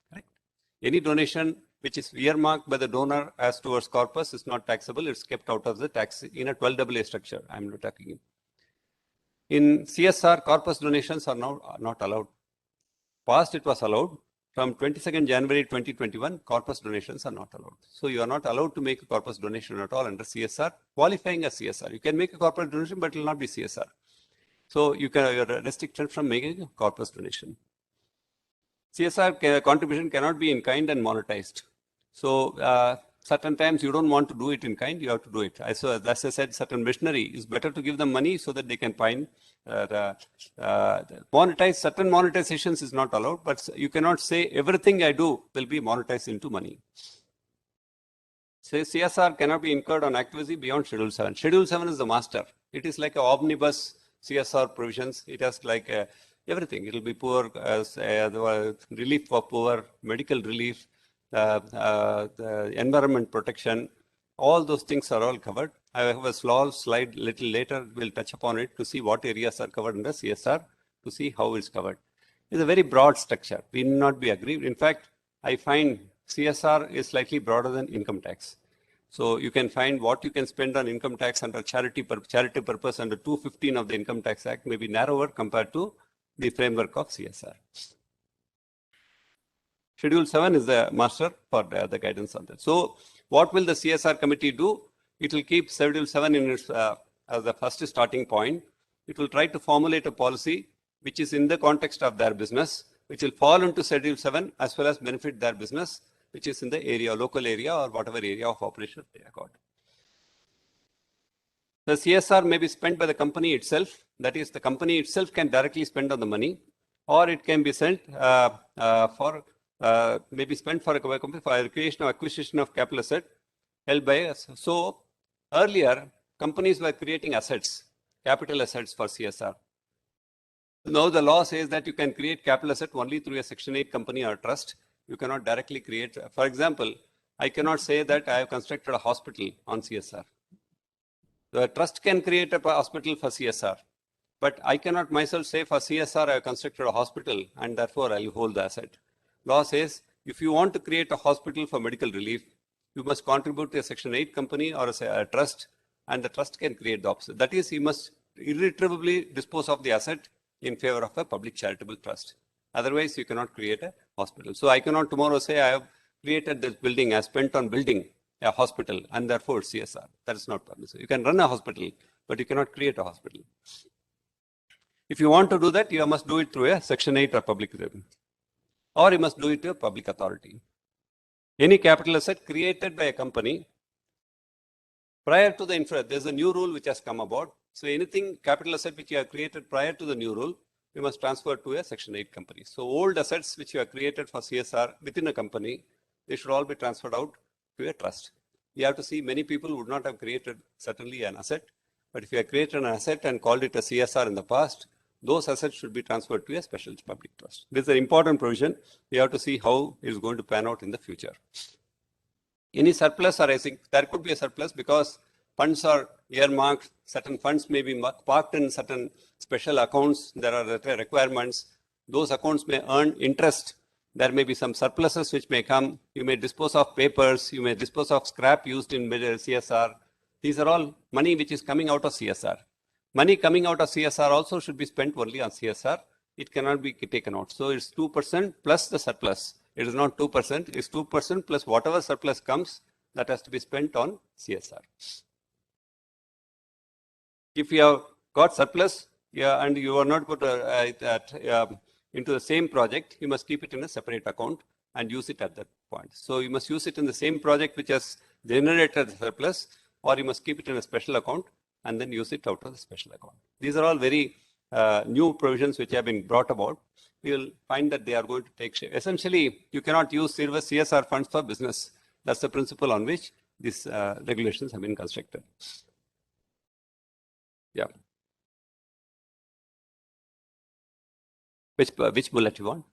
Correct? Any donation which is earmarked by the donor as towards corpus is not taxable. It's kept out of the tax in a 12AA structure. I'm not talking. In CSR, corpus donations are now not allowed. Past it was allowed. From 22nd January 2021, corpus donations are not allowed. So you are not allowed to make a corpus donation at all under CSR, qualifying as CSR. You can make a corporate donation, but it will not be CSR. So you are restricted from making a corpus donation. CSR contribution cannot be in kind and monetized. So certain times you don't want to do it in kind, you have to do it. As I said, certain missionary is better to give them money so that they can find monetize. Certain monetizations is not allowed, but you cannot say everything I do will be monetized into money. Say CSR cannot be incurred on activity beyond Schedule 7. Schedule 7 is the master. It is like an omnibus CSR provisions. It has like everything. It will be poor as relief for poor, medical relief, the environment protection. All those things are all covered. I have a small slide little later. We'll touch upon it to see what areas are covered under CSR, to see how it's covered. It's a very broad structure. We need not be agreed. In fact, I find CSR is slightly broader than income tax. So you can find what you can spend on income tax under charity purpose under 215 of the Income Tax Act may be narrower compared to the framework of CSR. Schedule 7 is the master for the guidance on that. So what will the CSR committee do? It will keep Schedule 7 in its, as the first starting point. It will try to formulate a policy which is in the context of their business, which will fall into Schedule 7 as well as benefit their business, which is in the area, local area or whatever area of operation they have got. The CSR may be spent by the company itself. That is, the company itself can directly spend on the money, or it can be sent maybe spent for a company for creation or acquisition of capital asset held by us. So earlier, companies were creating assets, capital assets for CSR. Now the law says that you can create capital asset only through a Section 8 company or trust. You cannot directly create. For example, I cannot say that I have constructed a hospital on CSR. The trust can create a hospital for CSR, but I cannot myself say for CSR I have constructed a hospital and therefore I will hold the asset. Law says if you want to create a hospital for medical relief, you must contribute to a Section 8 company or a trust, and the trust can create the opposite. That is, you must irretrievably dispose of the asset in favor of a public charitable trust. Otherwise, you cannot create a hospital. So I cannot tomorrow say I have created this building, I have spent on building a hospital, and therefore CSR. That is not permissible. You can run a hospital, but you cannot create a hospital. If you want to do that, you must do it through a Section 8 or public, or you must do it to a public authority. Any capital asset created by a company prior to the there's a new rule which has come about. So anything capital asset which you have created prior to the new rule, you must transfer to a Section 8 company. So old assets which you have created for CSR within a company, they should all be transferred out to a trust. You have to see many people would not have created certainly an asset, but if you have created an asset and called it a CSR in the past, those assets should be transferred to a special public trust. This is an important provision. We have to see how it is going to pan out in the future. Any surplus arising, there could be a surplus because funds are earmarked, certain funds may be parked in certain special accounts, there are requirements, those accounts may earn interest, there may be some surpluses which may come, you may dispose of papers, you may dispose of scrap used in CSR. These are all money which is coming out of CSR. Money coming out of CSR also should be spent only on CSR. It cannot be taken out. So it's 2% plus the surplus. It is not 2%, it's 2% plus whatever surplus comes that has to be spent on CSR. If you have got surplus and you are not put into the same project, you must keep it in a separate account and use it at that point. So you must use it in the same project which has generated the surplus, or you must keep it in a special account and then use it out of the special account. These are all very new provisions which have been brought about. We will find that they are going to take shape. Essentially, you cannot use CSR funds for business. That's the principle on which these regulations have been constructed. Yeah. Which bullet you want?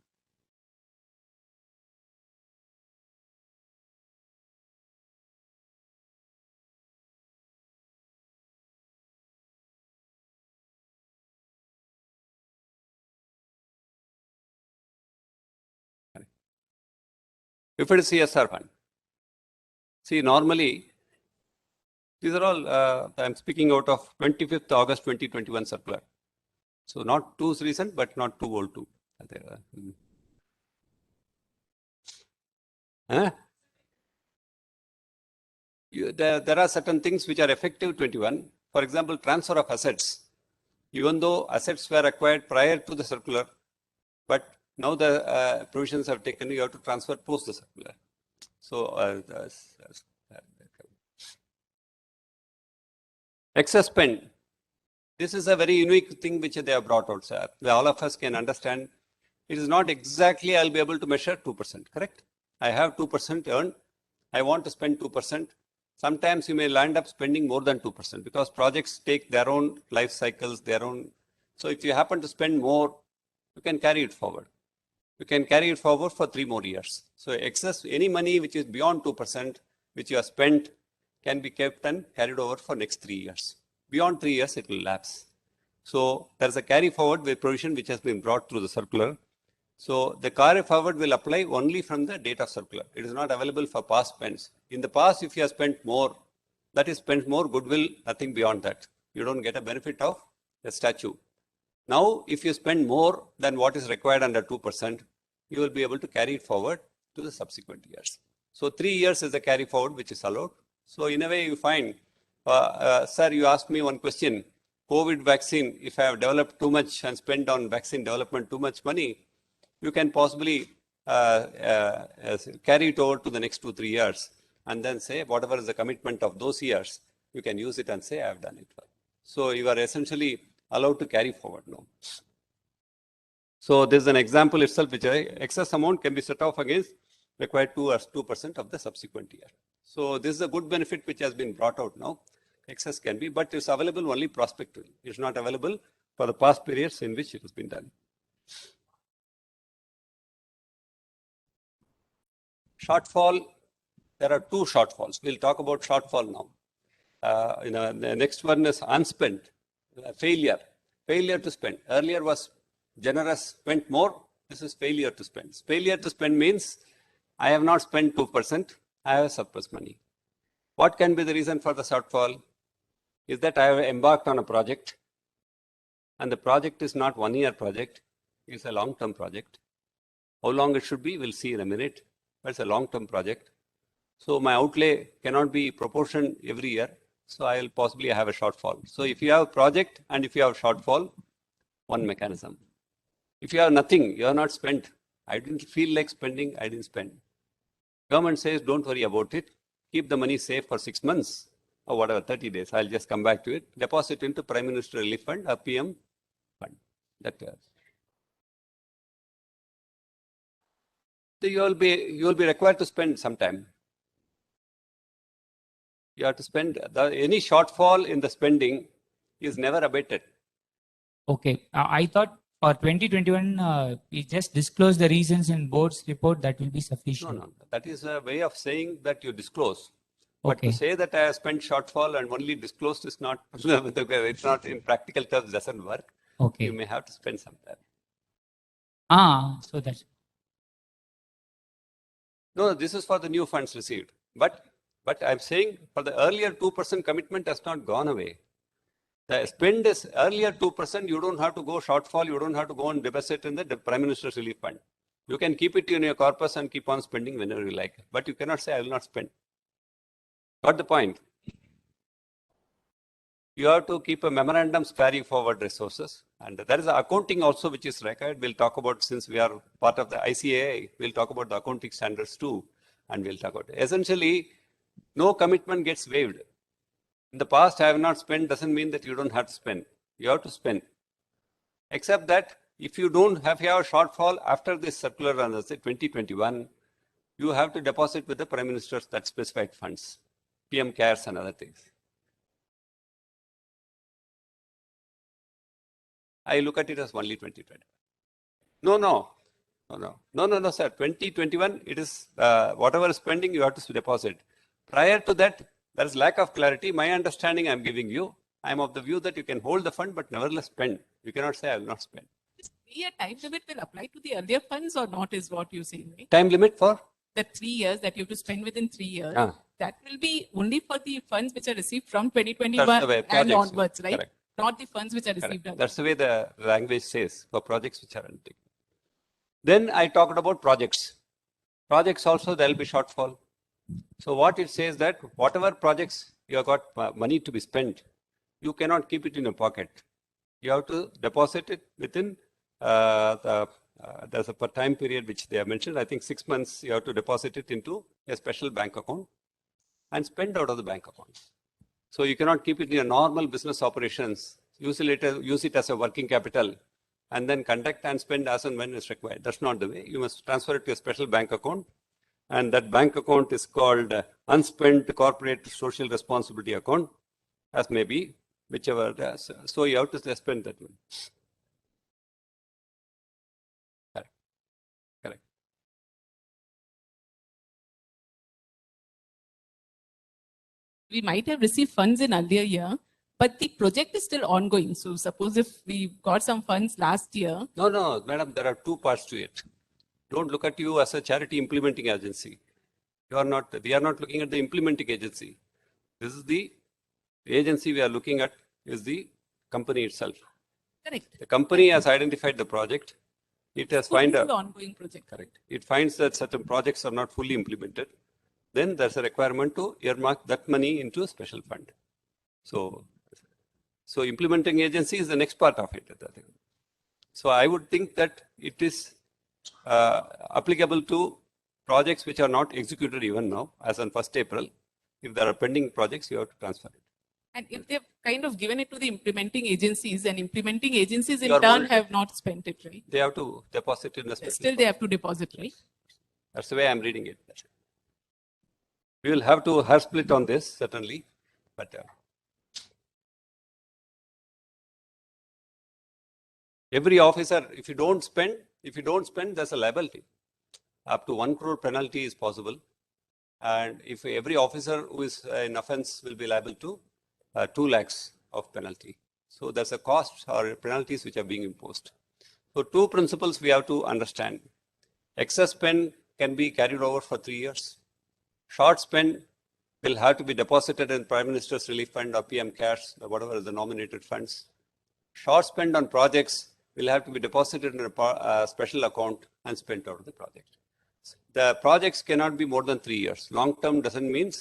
If it is CSR fund, See, normally, these are all, I'm speaking out of 25th August 2021 circular. So not too recent, but not too old too. Huh? There are certain things which are effective 21. For example, transfer of assets. Even though assets were acquired prior to the circular, but now the provisions have taken, you have to transfer post the circular. So, excess spend. This is a very unique thing which they have brought out, sir. All of us can understand. It is not exactly I'll be able to measure 2%, correct? I have 2% earned. I want to spend 2%. Sometimes you may land up spending more than 2% because projects take their own life cycles, their own. So if you happen to spend more, you can carry it forward. You can carry it forward for 3 more years. So excess, any money which is beyond 2%, which you have spent, can be kept and carried over for next 3 years. Beyond 3 years, it will lapse. So there's a carry forward with provision which has been brought through the circular. So the carry forward will apply only from the date of circular. It is not available for past spends. In the past, if you have spent more, that is spent more goodwill, nothing beyond that. You don't get a benefit of the statute. Now, if you spend more than what is required under 2%, you will be able to carry it forward to the subsequent years. So 3 years is the carry forward which is allowed. So in a way you find, sir, you asked me one question, COVID vaccine, if I have developed too much and spent on vaccine development too much money, you can possibly carry it over to the next 2-3 years and then say whatever is the commitment of those years, you can use it and say I have done it well. So you are essentially allowed to carry forward now. So this is an example itself which excess amount can be set off against required 2% of the subsequent year. So this is a good benefit which has been brought out now. Excess can be, but it's available only prospectively. It's not available for the past periods in which it has been done. Shortfall, there are 2 shortfalls. We'll talk about shortfall now. The next one is unspent, failure to spend. Earlier was generous, spent more. This is failure to spend. Failure to spend means I have not spent 2%, I have surplus money. What can be the reason for the shortfall? Is that I have embarked on a project and the project is not 1-year project, it's a long-term project. How long it should be, we'll see in a minute, but it's a long-term project. So my outlay cannot be proportion every year, so I will possibly have a shortfall. So if you have a project and if you have shortfall, one mechanism. If you have nothing, you have not spent, I didn't feel like spending, I didn't spend. Government says, don't worry about it. Keep the money safe for 6 months or whatever, 30 days. I'll just come back to it. Deposit into Prime Minister Relief Fund or PM Fund. So you will be required to spend sometime. You have to spend. Any shortfall in the spending is never abated.
Okay, I thought for 2021, we just disclose the reasons in board's report, that will be sufficient.
No. That is a way of saying that you disclose. But
Okay.
to say that I have spent shortfall and only disclosed is not, it's not in practical terms, doesn't work.
Okay.
You may have to spend sometime.
So that's.
No, this is for the new funds received. But I'm saying for the earlier 2% commitment has not gone away. The spend is earlier 2%, you don't have to go shortfall, you don't have to go and deposit in the Prime Minister's Relief Fund. You can keep it in your corpus and keep on spending whenever you like. But you cannot say, I will not spend. Got the point? You have to keep a memorandum carry forward resources. And there is accounting also which is required. We'll talk about, since we are part of the ICAI, we'll talk about the accounting standards too. And we'll talk about it. Essentially, no commitment gets waived. In the past, I have not spent doesn't mean that you don't have to spend. You have to spend. Except that if you don't have your shortfall after this circular run, let's say 2021, you have to deposit with the Prime Minister's that specified funds, PM CARES and other things. I look at it as only 2020. No, sir. 2021, it is whatever spending you have to deposit. Prior to that, there is lack of clarity. My understanding I'm giving you, I'm of the view that you can hold the fund, but nevertheless spend. You cannot say I will not spend.
This 3-year time limit will apply to the earlier funds or not is what you're saying, right?
Time limit for?
The 3 years that you have to spend within 3 years. that will be only for the funds which are received from 2021
That's the way
and
projects,
onwards, right?
correct.
Not the funds which are
Correct.
received.
That's the way the language says for projects which are undertaken. Then I talked about projects. Projects also there will be shortfall. So what it says that whatever projects you have got money to be spent, you cannot keep it in your pocket. You have to deposit it within there's a per time period which they have mentioned. I think 6 months you have to deposit it into a special bank account and spend out of the bank account. So you cannot keep it in your normal business operations. Use it as a working capital and then conduct and spend as and when is required. That's not the way. You must transfer it to a special bank account. And that bank account is called unspent corporate social responsibility account, as may be, whichever. So you have to spend that money. Correct. Correct.
We might have received funds in earlier year, but the project is still ongoing. So suppose if we got some funds last year,
No, madam, there are two parts to it. Don't look at you as a charity implementing agency. We are not looking at the implementing agency. This is the agency we are looking at is the company itself.
correct.
The company has identified the project. It has
Could be
find
still
a
ongoing project.
correct. It finds that certain projects are not fully implemented. Then there's a requirement to earmark that money into a special fund. So implementing agency is the next part of it. So I would think that it is applicable to projects which are not executed even now, as on 1st April. If there are pending projects, you have to transfer it.
And if they've kind of given it to the implementing agencies, and implementing agencies in
You are
turn
bold.
have not spent it, right?
They have to deposit in a special
Still they have to deposit, right?
That's the way I'm reading it. We will have to have split on this, certainly. But every officer, if you don't spend, there's a liability. Up to 1 crore penalty is possible. And if every officer who is in offense will be liable to 2 lakhs of penalty. So there's a cost or penalties which are being imposed. So 2 principles we have to understand. Excess spend can be carried over for 3 years. Short spend will have to be deposited in Prime Minister's Relief Fund or PM Cares, or whatever is the nominated funds. Short spend on projects will have to be deposited in a special account and spent out of the project. The projects cannot be more than 3 years. Long term doesn't mean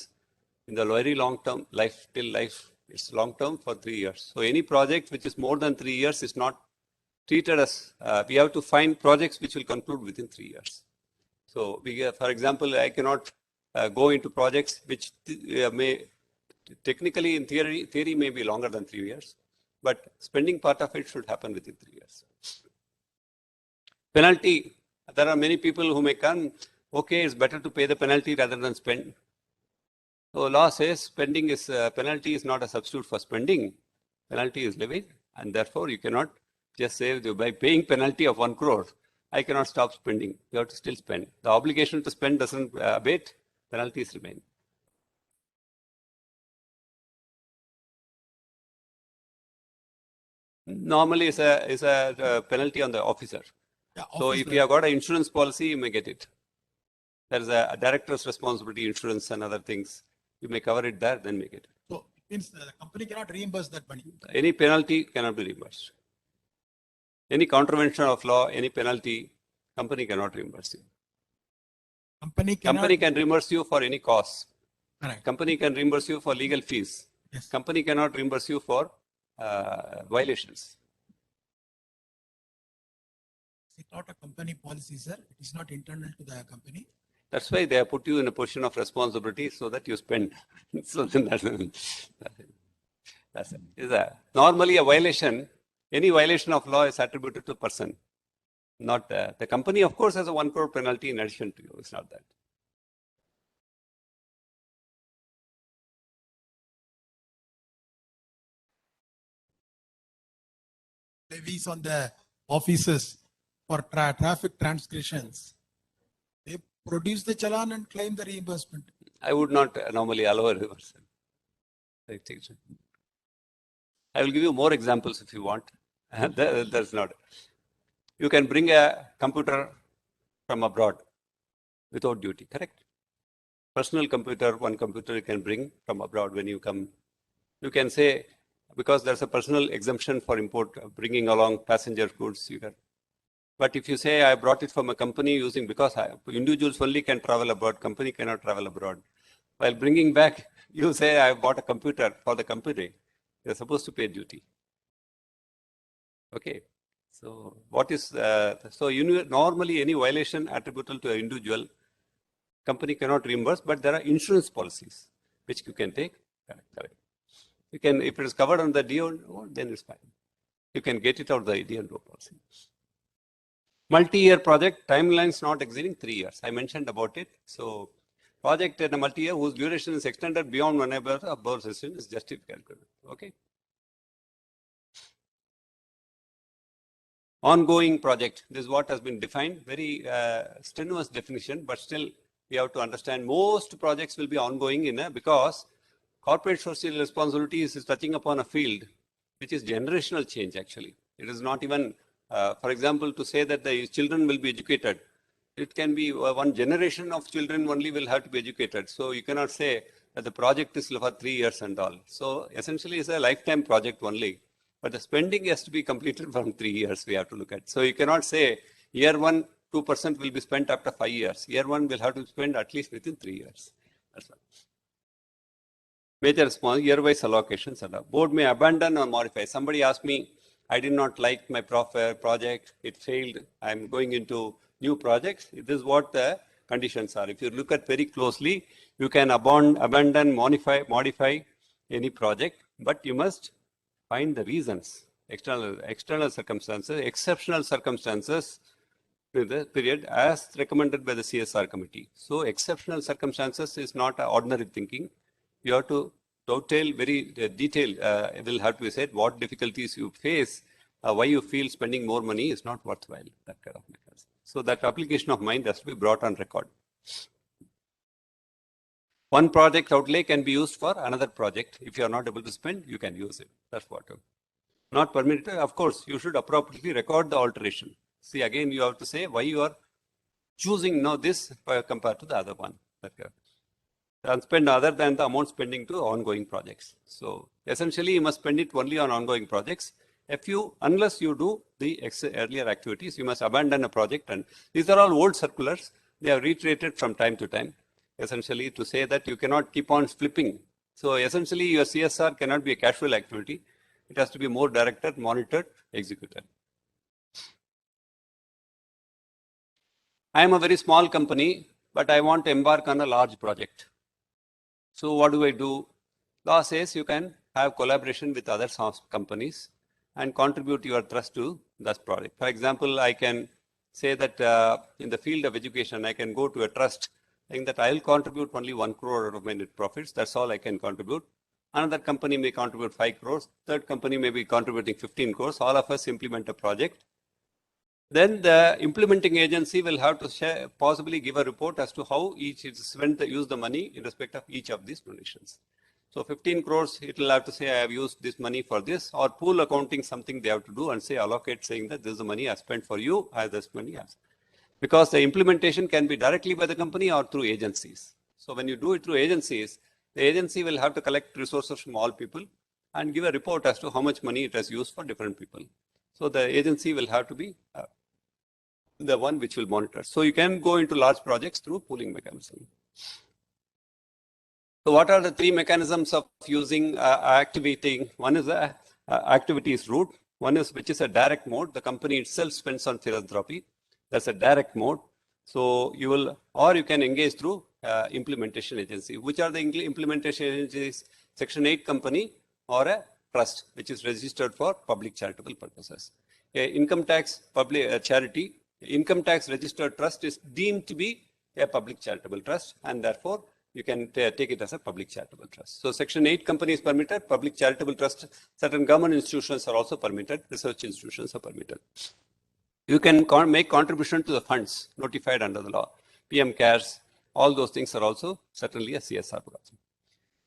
in the very long term, life till life, it's long term for 3 years. So any project which is more than 3 years is not treated as, we have to find projects which will conclude within 3 years. So for example, I cannot go into projects which may technically in theory may be longer than 3 years, but spending part of it should happen within 3 years. Penalty, there are many people who may come, okay, it's better to pay the penalty rather than spend. So law says penalty is not a substitute for spending. Penalty is levied, and therefore you cannot just say by paying penalty of 1 crore, I cannot stop spending. You have to still spend. The obligation to spend doesn't abate, penalties remain. Normally is a penalty on the officer.
Yeah,
So if you have got an insurance policy, you may get it. There is a director's responsibility insurance and other things. You may cover it there, then make it.
So it means the company cannot reimburse that money.
Any penalty cannot be reimbursed. Any contravention of law, any penalty, company cannot reimburse you.
Company cannot.
Company can reimburse you for any cost.
Correct.
Company can reimburse you for legal fees.
Yes.
Company cannot reimburse you for violations.
It's not a company policy, sir. It is not internal to the company.
That's why they have put you in a position of responsibility so that you spend. So then that's it. Normally a violation, any violation of law is attributed to person, not the company. Of course, has a 1 crore penalty in addition to you. It's not that.
Levies on the officers for traffic transgressions. They produce the challan and claim the reimbursement.
I would not normally allow a reversal. I will give you more examples if you want. That's not. You can bring a computer from abroad without duty, correct? personal computer, one computer you can bring from abroad when you come. You can say, because there's a personal exemption for import, bringing along passenger goods, you can. But if you say, I brought it from a company using, because individuals only can travel abroad, company cannot travel abroad. While bringing back, you say, I bought a computer for the company, you're supposed to pay duty. Okay. So what is, normally any violation attributable to an individual, company cannot reimburse, but there are insurance policies which you can take. Correct. You can, if it is covered on the D&O, then it's fine. You can get it out of the D&O policy. Multi-year project, timelines not exceeding 3 years. I mentioned about it. So project in a multi-year whose duration is extended beyond 1 year above session is justified. Okay. Ongoing project, this is what has been defined, very strenuous definition, but still we have to understand most projects will be ongoing because corporate social responsibility is touching upon a field which is generational change actually. It is not even, for example, to say that the children will be educated. It can be one generation of children only will have to be educated. So you cannot say that the project is for 3 years and all. So essentially it's a lifetime project only. But the spending has to be completed from 3 years we have to look at. So you cannot say year 1, 2% will be spent after 5 years. Year 1 will have to spend at least within 3 years. That's all. Major small year-wise allocations. Board may abandon or modify. Somebody asked me, I did not like my project. It failed. I'm going into new projects. This is what the conditions are. If you look at very closely, you can abandon, modify any project, but you must find the reasons, external circumstances, exceptional circumstances in the period as recommended by the CSR committee. So exceptional circumstances is not ordinary thinking. You have to detail very detailed, it will have to be said what difficulties you face, why you feel spending more money is not worthwhile, that kind of mechanism. So that application of mind has to be brought on record. One project outlay can be used for another project. If you are not able to spend, you can use it. That's what. Not permitted. Of course, you should appropriately record the alteration. See, again, you have to say why you are choosing now this compared to the other one. And spend other than the amount spending to ongoing projects. So essentially, you must spend it only on ongoing projects. Unless you do the earlier activities, you must abandon a project. And these are all old circulars. They are reiterated from time to time. Essentially to say that you cannot keep on flipping. So essentially your CSR cannot be a casual activity. It has to be more directed, monitored, executed. I am a very small company, but I want to embark on a large project. So what do? Law says you can have collaboration with other companies and contribute your trust to that project. For example, I can say that in the field of education, I can go to a trust saying that I'll contribute only 1 crore out of my net profits. That's all I can contribute. Another company may contribute 5 crores. Third company may be contributing 15 crores. All of us implement a project. Then the implementing agency will have to possibly give a report as to how each is spent, use the money in respect of each of these donations. So 15 crores, it will have to say I have used this money for this, or pool accounting, something they have to do and say allocate, saying that this is the money I spent for you, I have this money as. Because the implementation can be directly by the company or through agencies. So when you do it through agencies, the agency will have to collect resources from all people and give a report as to how much money it has used for different people. So the agency will have to be the one which will monitor. So you can go into large projects through pooling mechanism. So what are the 3 mechanisms of using activating? One is the activities route. One is which is a direct mode. The company itself spends on philanthropy. That's a direct mode. So you will, or you can engage through implementation agency. Which are the implementation agencies? Section 8 company or a trust, which is registered for public charitable purposes. Income tax public charity, income tax registered trust is deemed to be a public charitable trust, and therefore you can take it as a public charitable trust. So section 8 company is permitted, public charitable trust, certain government institutions are also permitted, research institutions are permitted. You can make contribution to the funds notified under the law. PM CARES, all those things are also certainly a CSR project.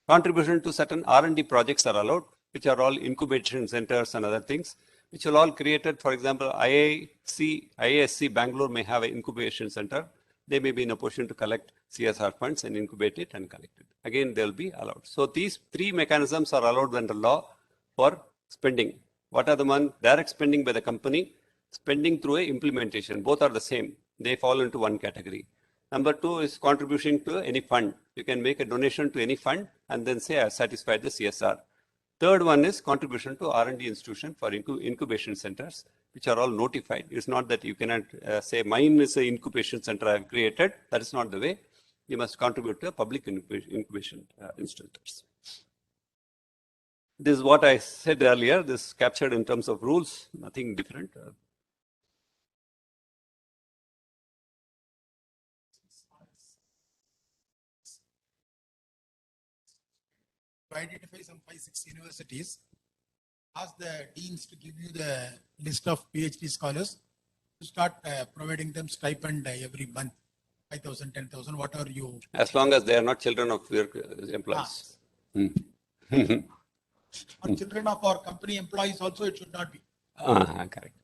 Contribution to certain R&D projects are allowed, which are all incubation centers and other things, which are all created. For example, IISc Bangalore may have an incubation center. They may be in a position to collect CSR funds and incubate it and collect it. Again, they will be allowed. So these three mechanisms are allowed under law for spending. What are the one? Direct spending by the company, spending through a implementation. Both are the same. They fall into one category. Number two is contribution to any fund. You can make a donation to any fund and then say I satisfied the CSR. Third one is contribution to R&D institution for incubation centers, which are all notified. It's not that you cannot say mine is an incubation center I have created. That is not the way. You must contribute to a public incubation institutes. This is what I said earlier. This is captured in terms of rules, nothing different.
To identify some 5-6 universities, ask the deans to give you the list of PhD scholars to start providing them stipend every month, 5,000, 10,000, whatever you.
As long as they are not children of your employees.
Or children of our company employees also, it should not be.
Correct.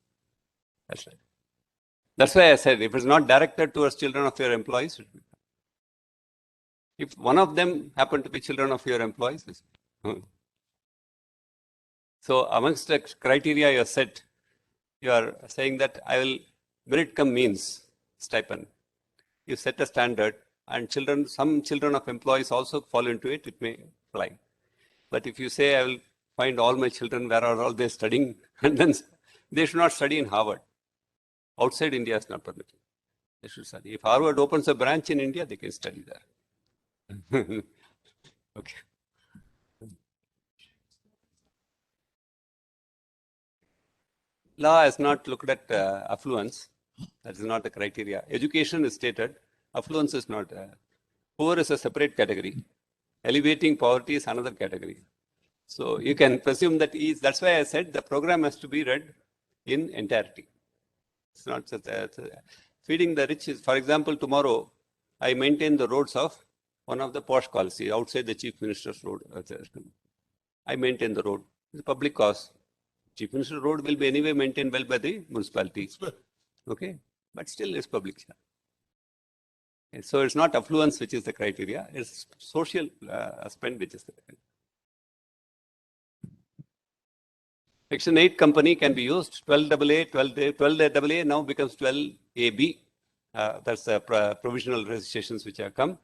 That's right. That's why I said if it's not directed towards children of your employees, it should be. If one of them happen to be children of your employees, so amongst the criteria you have set, you are saying that I will merit cum means stipend. You set a standard, and some children of employees also fall into it. It may fly. But if you say I will find all my children where are all they studying, and then they should not study in Harvard. Outside India is not permitted. They should study. If Harvard opens a branch in India, they can study there. Okay. Law has not looked at affluence. That is not the criteria. Education is stated. Affluence is not. Poor is a separate category. Elevating poverty is another category. So you can presume that that's why I said the program has to be read in entirety. It's not just feeding the rich is, for example, tomorrow I maintain the roads of one of the posh colleges outside the Chief Minister's road. I maintain the road. It's a public cause. Chief Minister's road will be anyway maintained well by the municipality. Okay, but still it's public. Okay, so it's not affluence which is the criteria. It's social spend which is the criteria. Section 8 company can be used. 12AA now becomes 12AB. That's the provisional registrations which have come.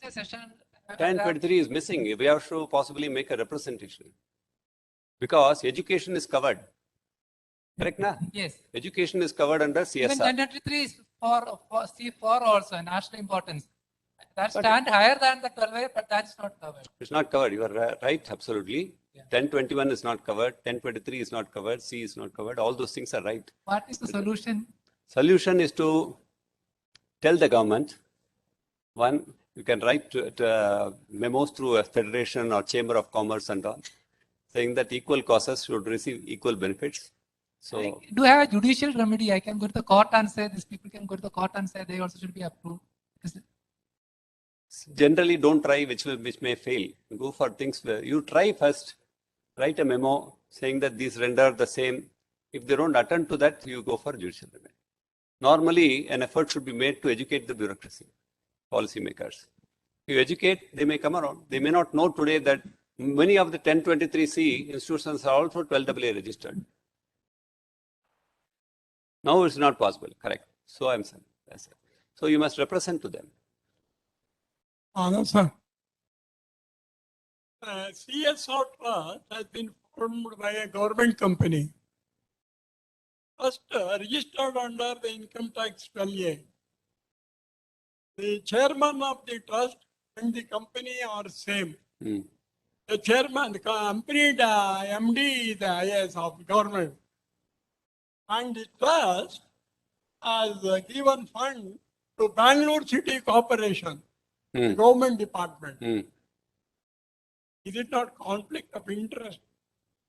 Session
1023 is missing. We have to possibly make a representation. Because education is covered. Correct, na?
Yes.
Education is covered under
Even
CSR.
1023 is for C4 also, national importance. That stand higher than the 12A, but that's not covered.
It's not covered. You are right, absolutely.
Yeah.
1021 is not covered. 1023 is not covered. C is not covered. All those things are right.
What is the solution?
Solution is to tell the government, one, you can write memos through a federation or chamber of commerce and all, saying that equal causes should receive equal benefits. So,
Do I have a judicial remedy? I can go to the court and say these people can go to the court and say they also should be approved.
generally don't try which may fail. Go for things where you try first, write a memo saying that these render the same. If they don't attend to that, you go for judicial remedy. Normally, an effort should be made to educate the bureaucracy, policymakers. You educate, they may come around. They may not know today that many of the 1023C institutions are also 12AA registered. Now it's not possible, correct. So I'm saying, so you must represent to them.
No, sir. CSR Trust has been formed by a government company. First registered under the income tax 12A. The chairman of the trust and the company are same. The chairman, the company, the MD is the IAS of government. And the trust has given fund to Bangalore City Corporation, the government department. Is it not conflict of interest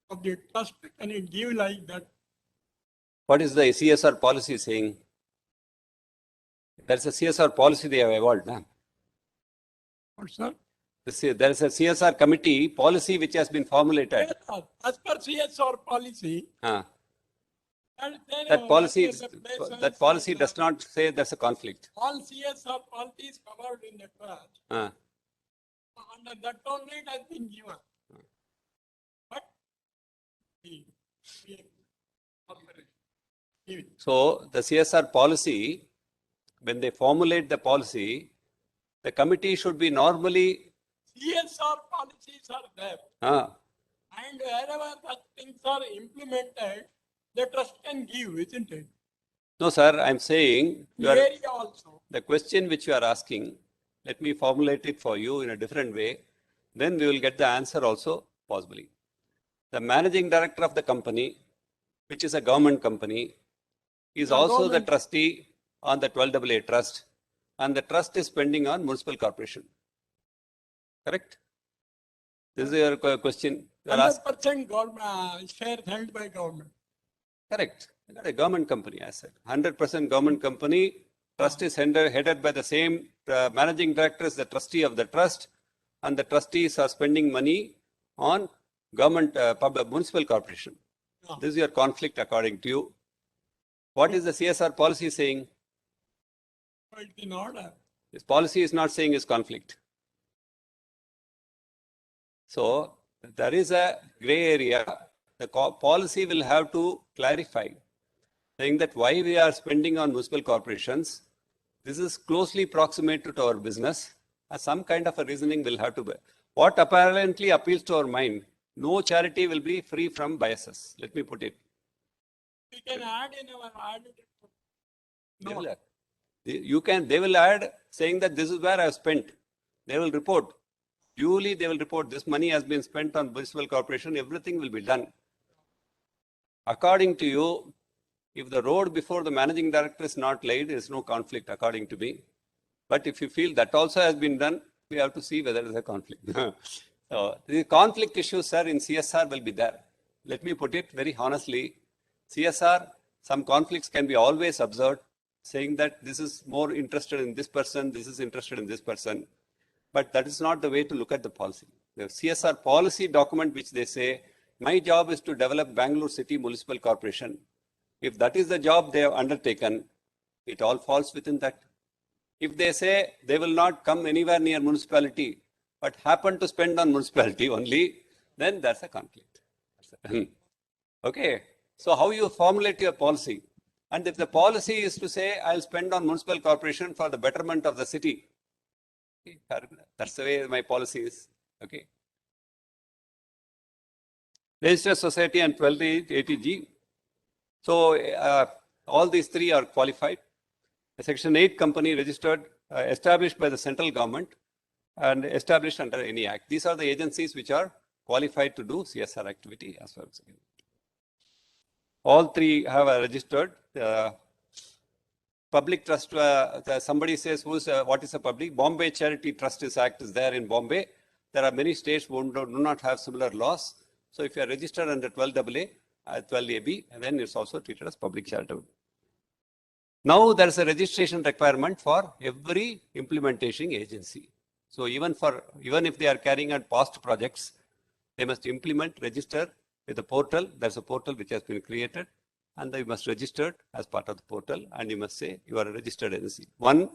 of the trust? Can it give like that?
What is the CSR policy saying? That's a CSR policy they have evolved. Huh?
What, sir?
There is a CSR committee policy which has been formulated.
CSR, as per CSR policy.
Ah,
And then,
that policy,
that is the basis
that policy
of
does not say there's a conflict.
all CSR policies covered in the draft.
Ah,
Under that only it has been given. But the- the-
So the CSR policy, when they formulate the policy, the committee should be normally,
CSR policies are there,
ah,
and wherever such things are implemented, the trust can give, isn't it?
no, sir, I'm saying,
The area also.
the question which you are asking, let me formulate it for you in a different way. Then we will get the answer also possibly. The managing director of the company, which is a government company, is
Yeah,
also the
government.
trustee on the 12AA trust, and the trust is spending on municipal corporation. Correct? This is your question. You are asking.
100% government, shares held by government.
Correct. Not a government company, I said. 100% government company. Trust is headed by the same managing director is the trustee of the trust, and the trustees are spending money on government, municipal corporation.
Yeah.
This is your conflict according to you. What is the CSR policy saying?
But in order.
This policy is not saying is conflict. So there is a gray area. The policy will have to clarify, saying that why we are spending on municipal corporations, this is closely proximate to our business. Some kind of a reasoning will have to be. What apparently appeals to our mind, no charity will be free from biases. Let me put it.
We can add in our audit.
They
No,
will add. They will add saying that this is where I have spent. They will report. Duly, they will report this money has been spent on municipal corporation. Everything will be done. According to you, if the road before the managing director is not laid, there is no conflict according to me. But if you feel that also has been done, we have to see whether there is a conflict. So the conflict issues, sir, in CSR will be there. Let me put it very honestly. CSR, some conflicts can be always observed, saying that this is more interested in this person, this is interested in this person. But that is not the way to look at the policy. The CSR policy document, which they say, my job is to develop Bangalore City Municipal Corporation. If that is the job they have undertaken, it all falls within that. If they say they will not come anywhere near municipality, but happen to spend on municipality only, then that's a conflict. Okay. So how you formulate your policy? And if the policy is to say, I'll spend on municipal corporation for the betterment of the city, okay, that's the way my policy is. Okay. Registered Society and 1280G. So all these three are qualified. A Section 8 company registered, established by the central government and established under any act. These are the agencies which are qualified to do CSR activity as far as all three have registered. Public trust, somebody says, what is a public? Bombay Charity Trustees Act is there in Bombay. There are many states who do not have similar laws. So if you are registered under 12AA, 12AB, and then it's also treated as public charitable. Now there is a registration requirement for every implementation agency. So even if they are carrying out past projects, they must implement, register with the portal. There's a portal which has been created, and they must register as part of the portal, and you must say you are a registered agency. One,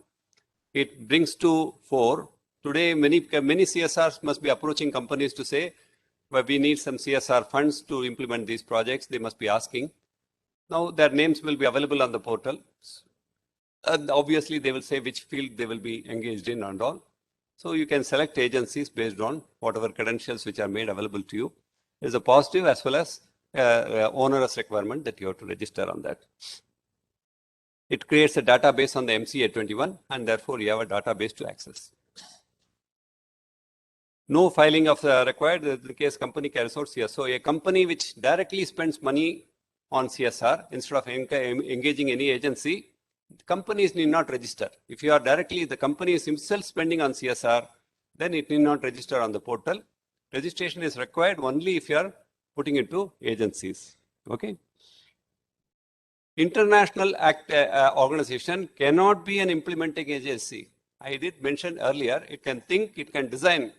it brings to fore. Today, many CSRs must be approaching companies to say, well, we need some CSR funds to implement these projects. They must be asking. Now their names will be available on the portal. And obviously, they will say which field they will be engaged in and all. So you can select agencies based on whatever credentials which are made available to you. There's a positive as well as onerous requirement that you have to register on that. It creates a database on the MCA 21, and therefore you have a database to access. No filing of required in the case company carries out CSR. So a company which directly spends money on CSR instead of engaging any agency, companies need not register. If you are directly, the company is himself spending on CSR, then it need not register on the portal. Registration is required only if you are putting it to agencies. Okay. International act organization cannot be an implementing agency. I did mention earlier, it can think, it can design,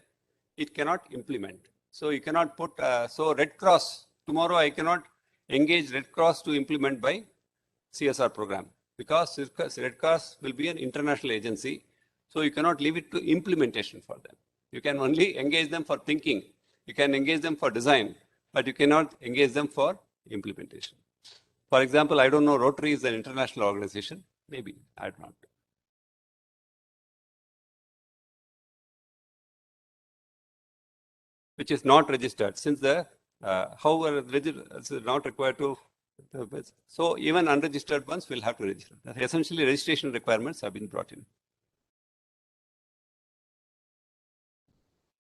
it cannot implement. So you cannot put, so Red Cross, tomorrow I cannot engage Red Cross to implement by CSR program because Red Cross will be an international agency. So you cannot leave it to implementation for them. You can only engage them for thinking. You can engage them for design, but you cannot engage them for implementation. For example, I don't know, Rotary is an international organization. Maybe, I don't know. Which is not registered since the, however, it's not required to, so even unregistered ones will have to register. Essentially, registration requirements have been brought in.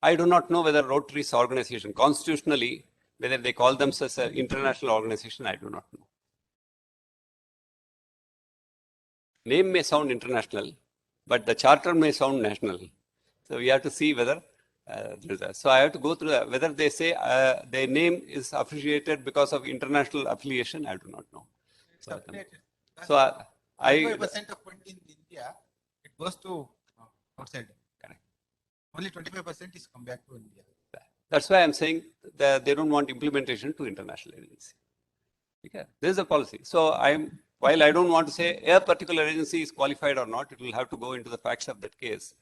I do not know whether Rotary's organization, constitutionally, whether they call themselves an international organization, I do not know. Name may sound international, but the charter may sound national. So we have to see whether so I have to go through whether they say their name is affiliated because of international affiliation. I do not know.
It's updated.
So I
25% of fund in India, it goes to outside.
Correct.
Only 25% is come back to India.
That's why I'm saying that they don't want implementation to international agency. Okay, this is a policy. So while I don't want to say a particular agency is qualified or not, it will have to go into the facts of that case.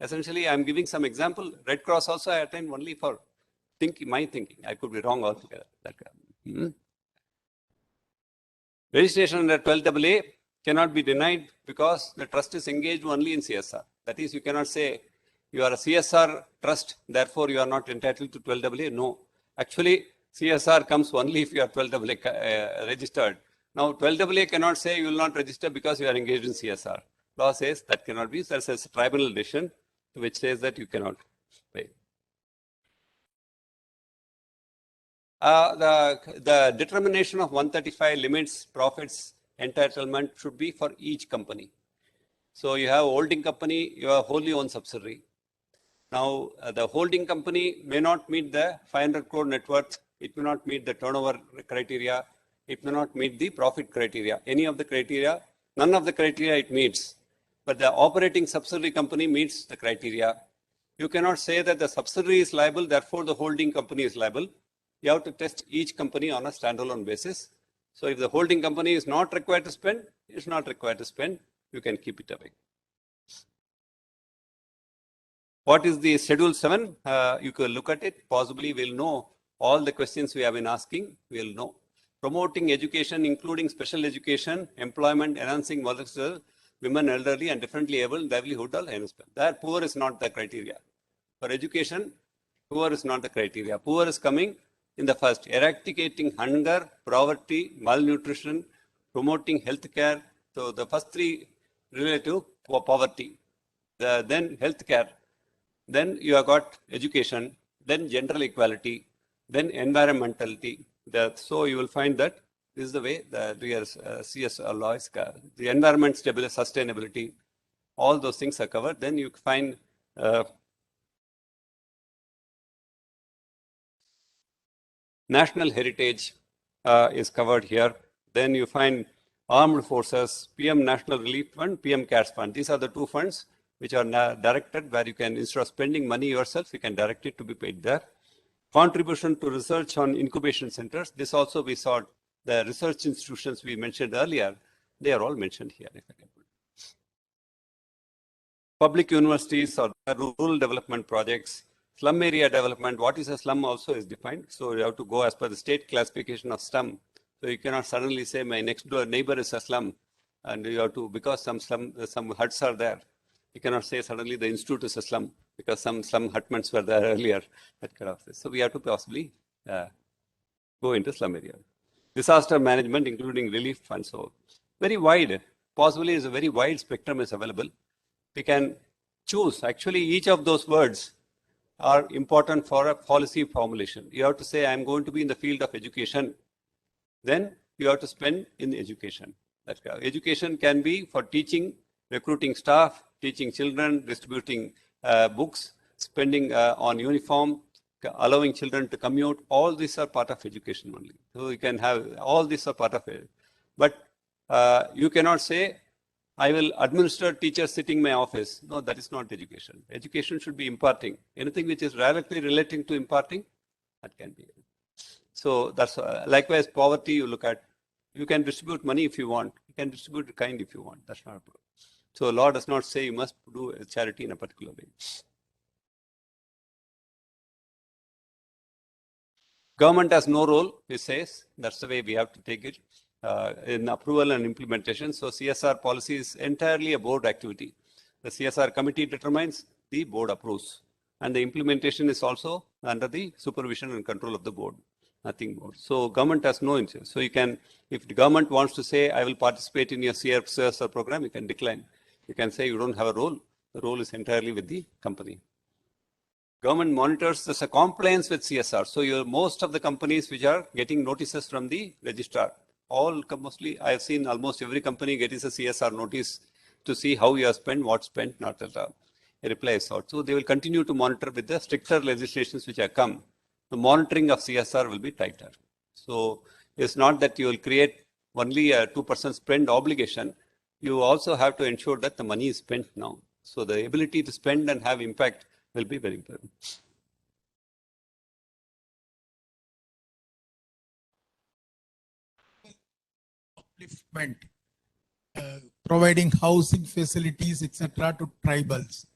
Essentially, I'm giving some example. Red Cross also I attend only for my thinking. I could be wrong altogether. Registration under 12AA cannot be denied because the trust is engaged only in CSR. That is, you cannot say you are a CSR trust, therefore you are not entitled to 12AA. No, actually CSR comes only if you are 12AA registered. Now 12AA cannot say you will not register because you are engaged in CSR. Law says that cannot be. There's a tribunal decision which says that you cannot pay. The determination of 135 limits profits entitlement should be for each company. So you have a holding company, you have a wholly owned subsidiary. Now the holding company may not meet the 500 crore net worth. It may not meet the turnover criteria. It may not meet the profit criteria. Any of the criteria, none of the criteria it meets. But the operating subsidiary company meets the criteria. You cannot say that the subsidiary is liable, therefore the holding company is liable. You have to test each company on a standalone basis. So if the holding company is not required to spend, it's not required to spend, you can keep it away. What is the Schedule 7? You can look at it. Possibly we'll know all the questions we have been asking. We'll know. Promoting education, including special education, employment, enhancing vulnerable women, elderly, and differently able, livelihood or enhancement. That poor is not the criteria. For education, poor is not the criteria. Poor is coming in the first. Eradicating hunger, poverty, malnutrition, promoting healthcare. So the first three relate to poverty. Then healthcare. Then you have got education. Then gender equality. Then environmentality. So you will find that this is the way the CSR law is covered. The environment stability, sustainability, all those things are covered. Then you find national heritage is covered here. Then you find armed forces, PM National Relief Fund, PM CARES Fund. These are the two funds which are directed where you can, instead of spending money yourself, you can direct it to be paid there. Contribution to research on incubation centers. This also we saw the research institutions we mentioned earlier. They are all mentioned here. If I can put. Public universities or rural development projects, slum area development. What is a slum also is defined. So you have to go as per the state classification of slum. So you cannot suddenly say my next door neighbor is a slum, and you have to, because some huts are there. You cannot say suddenly the institute is a slum because some slum hutments were there earlier. That kind of thing. So we have to possibly go into slum area. Disaster management, including relief funds. So very wide, possibly is a very wide spectrum is available. We can choose. Actually, each of those words are important for a policy formulation. You have to say, I'm going to be in the field of education. Then you have to spend in education. That education can be for teaching, recruiting staff, teaching children, distributing books, spending on uniform, allowing children to commute. All these are part of education only. So you can have all these are part of it. But you cannot say I will administer teachers sitting in my office. No, that is not education. Education should be imparting. Anything which is directly relating to imparting, that can be. So that's likewise poverty. You look at, you can distribute money if you want. You can distribute kind if you want. That's not a problem. So law does not say you must do a charity in a particular way. Government has no role, it says. That's the way we have to take it in approval and implementation. So CSR policy is entirely a board activity. The CSR committee determines, the board approves. And the implementation is also under the supervision and control of the board, nothing more. So government has no interest. So you can, if the government wants to say, I will participate in your CSR program, you can decline. You can say you don't have a role. The role is entirely with the company. Government monitors the compliance with CSR. So most of the companies which are getting notices from the registrar, mostly I have seen almost every company getting a CSR notice to see how you have spent, what spent, not at all. A reply is sought. So they will continue to monitor with the stricter legislations which have come. The monitoring of CSR will be tighter. So it's not that you will create only a 2% spend obligation. You also have to ensure that the money is spent now. So the ability to spend and have impact will be very important.
Upliftment, providing housing facilities, etc. to tribals.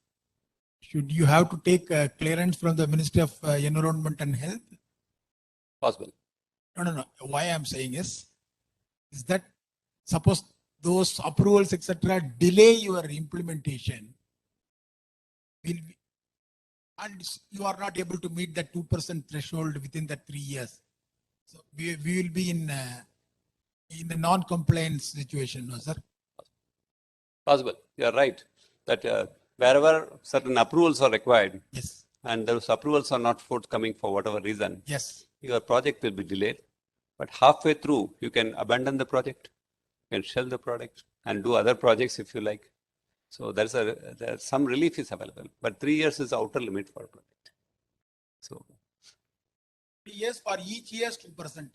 Should you have to take clearance from the Ministry of Environment and Health?
Possible.
No. Why I'm saying is that suppose those approvals, etc., delay your implementation, and you are not able to meet that 2% threshold within that 3 years. So we will be in the non-compliance situation, no, sir?
Possible. You are right that wherever certain approvals are required,
Yes.
and those approvals are not forthcoming for whatever reason,
Yes.
your project will be delayed. But halfway through, you can abandon the project, you can shelve the product, and do other projects if you like. So there's some relief is available, but 3 years is the outer limit for a project. So,
3 years for each year 2%.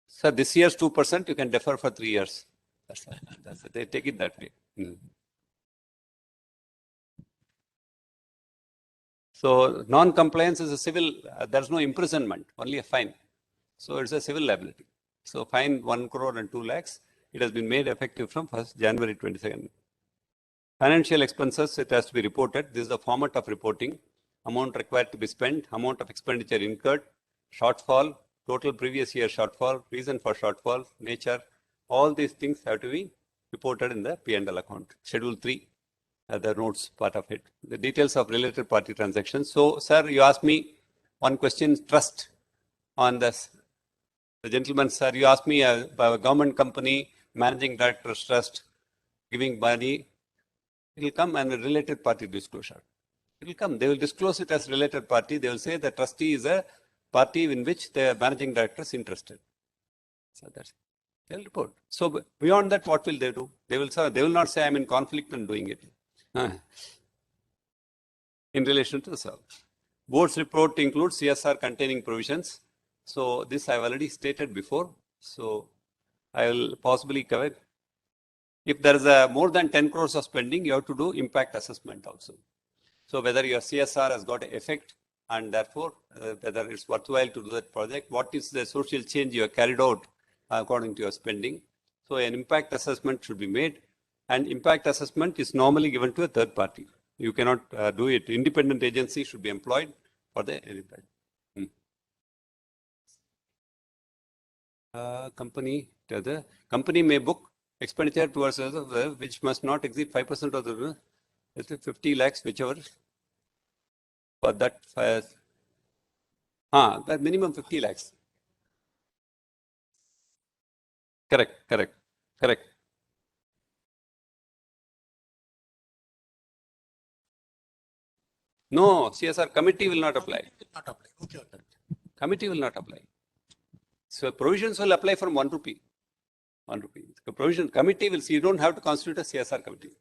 sir, this year's 2%, you can defer for 3 years. That's it. They take it that way. So non-compliance is a civil, there's no imprisonment, only a fine. So it's a civil liability. So fine 1 crore and 2 lakhs. It has been made effective from 1st January 22nd. Financial expenses, it has to be reported. This is the format of reporting. Amount required to be spent, amount of expenditure incurred, shortfall, total previous year shortfall, reason for shortfall, nature. All these things have to be reported in the P&L account. Schedule 3, the notes part of it. The details of related party transactions. So, sir, you asked me one question, trust on this. The gentleman, sir, you asked me about a government company, managing director's trust, giving money. It will come and a related party disclosure. It will come. They will disclose it as related party. They will say the trustee is a party in which the managing director is interested. So that's it. They'll report. So beyond that, what will they do? They will not say I'm in conflict and doing it. In relation to the serve. Board's report includes CSR containing provisions. So this I've already stated before. So I will possibly cover. If there is a more than 10 crores of spending, you have to do impact assessment also. So whether your CSR has got an effect and therefore whether it's worthwhile to do that project, what is the social change you have carried out according to your spending. So an impact assessment should be made, and impact assessment is normally given to a third party. You cannot do it. Independent agency should be employed for the impact. The company may book expenditure towards which must not exceed 5% of the 50 lakhs, whichever. For that, that minimum 50 lakhs. Correct. No, CSR committee will not apply.
Not apply. Okay.
Committee will not apply. So provisions will apply from 1 rupee. 1 rupee. The provision committee will see, you don't have to constitute a CSR committee.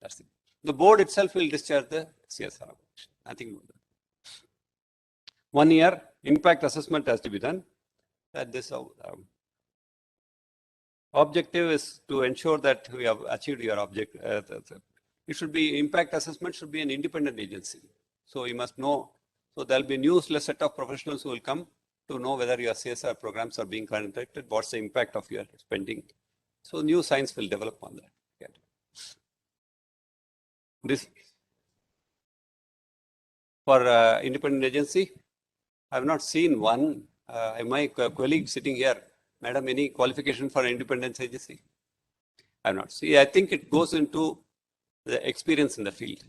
That's it. The board itself will discharge the CSR. Nothing more. 1 year impact assessment has to be done. That this objective is to ensure that we have achieved your object. It should be, impact assessment should be an independent agency. So you must know, so there'll be a newsletter set of professionals who will come to know whether your CSR programs are being conducted, what's the impact of your spending. So new science will develop on that. Yeah. This for independent agency, I have not seen one. My colleague sitting here, madam, any qualification for independence agency? I have not. See, I think it goes into the experience in the field.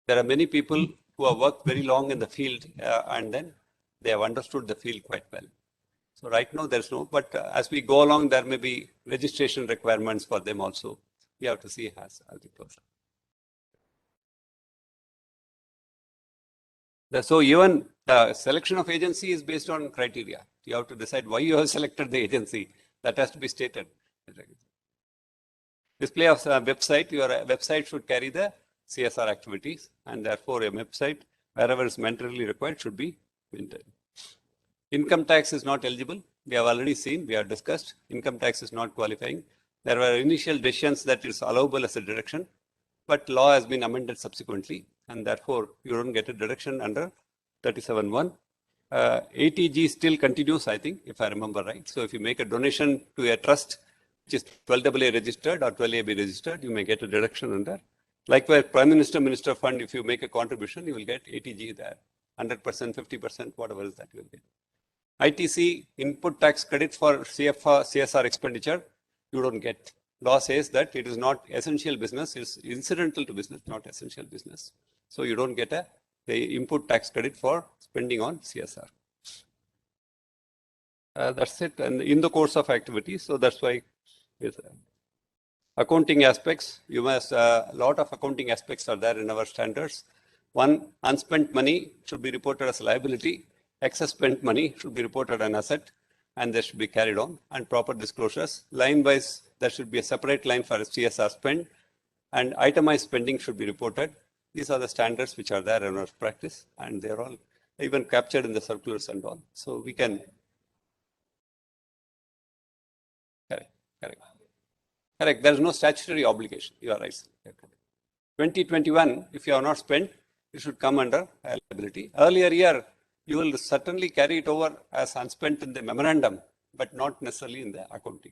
There are many people who have worked very long in the field and then they have understood the field quite well. So right now there's no, but as we go along, there may be registration requirements for them also. We have to see as it goes. So even selection of agency is based on criteria. You have to decide why you have selected the agency. That has to be stated. Display of website. Your website should carry the CSR activities, and therefore a website, wherever is mandatorily required, should be maintained. Income tax is not eligible. We have already seen, we have discussed. Income tax is not qualifying. There were initial decisions that is allowable as a deduction, but law has been amended subsequently, and therefore you don't get a deduction under 37(1). ATG still continues, I think, if I remember right. So if you make a donation to a trust, which is 12AA registered or 12AB registered, you may get a deduction under. Likewise, Prime Minister Minister Fund, if you make a contribution, you will get ATG there. 100%, 50%, whatever is that you will get. ITC, input tax credit for CSR expenditure, you don't get. Law says that it is not essential business, it's incidental to business, not essential business. So you don't get the input tax credit for spending on CSR. That's it, and in the course of activities, so that's why it's, accounting aspects, you must, a lot of accounting aspects are there in our standards. One, unspent money should be reported as liability, excess spent money should be reported an asset, and they should be carried on, and proper disclosures. Line wise, there should be a separate line for CSR spend, and itemized spending should be reported. These are the standards which are there in our practice, and they're all even captured in the circulars and all. So we can. Correct. There is no statutory obligation. You are right. 2021, if you have not spent, you should come under liability. Earlier year, you will certainly carry it over as unspent in the memorandum, but not necessarily in the accounting.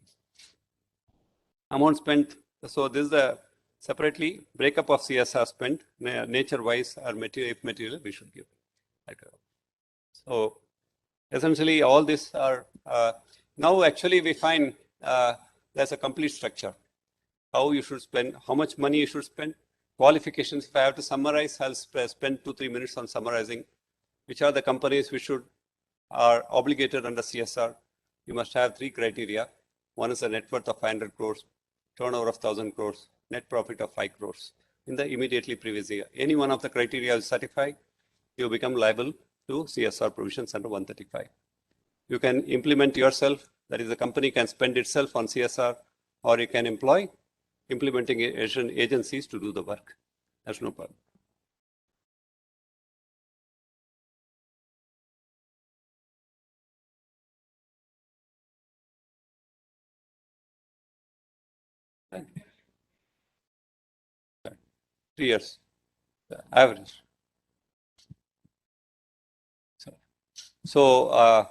Amount spent. So this is the separately breakup of CSR spent, nature-wise or material, we should give. So essentially, all these are now actually we find. There's a complete structure. How you should spend, how much money you should spend, qualifications. If I have to summarize, I'll spend 2-3 minutes on summarizing which are the companies which are obligated under CSR. You must have 3 criteria. One is a net worth of 500 crores, turnover of 1,000 crores, net profit of 5 crores in the immediately previous year. Any one of the criteria is satisfied, you become liable to CSR provisions under 135. You can implement yourself. That is, the company can spend itself on CSR, or you can employ implementing agencies to do the work. That's no problem. Right. 3 years, the average. So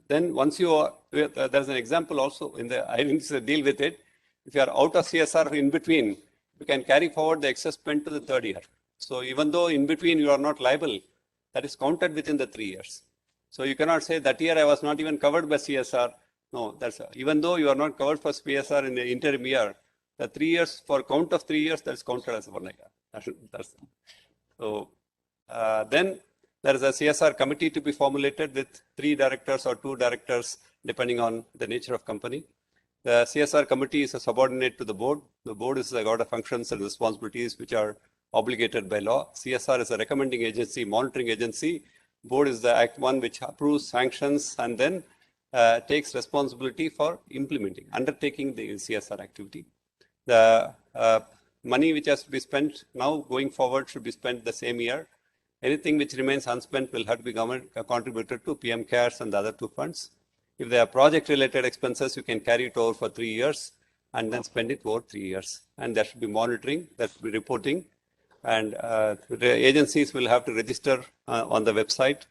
then once you are, there's an example also in the, I didn't deal with it. If you are out of CSR in between, you can carry forward the excess spend to the 3rd year. So even though in between you are not liable, that is counted within the 3 years. So you cannot say that year I was not even covered by CSR. No, that's even though you are not covered for CSR in the interim year, the 3 years for count of 3 years, that's counted as 1 year. So then there is a CSR committee to be formulated with 3 directors or 2 directors, depending on the nature of company. The CSR committee is a subordinate to the board. The board is got the functions and responsibilities which are obligated by law. CSR is a recommending agency, monitoring agency. Board is the act one which approves, sanctions, and then takes responsibility for implementing, undertaking the CSR activity. The money which has to be spent now going forward should be spent the same year. Anything which remains unspent will have to be contributed to PM CARES and the other 2 funds. If they are project-related expenses, you can carry it over for 3 years and then spend it over 3 years. And there should be monitoring, there should be reporting, and the agencies will have to register on the website.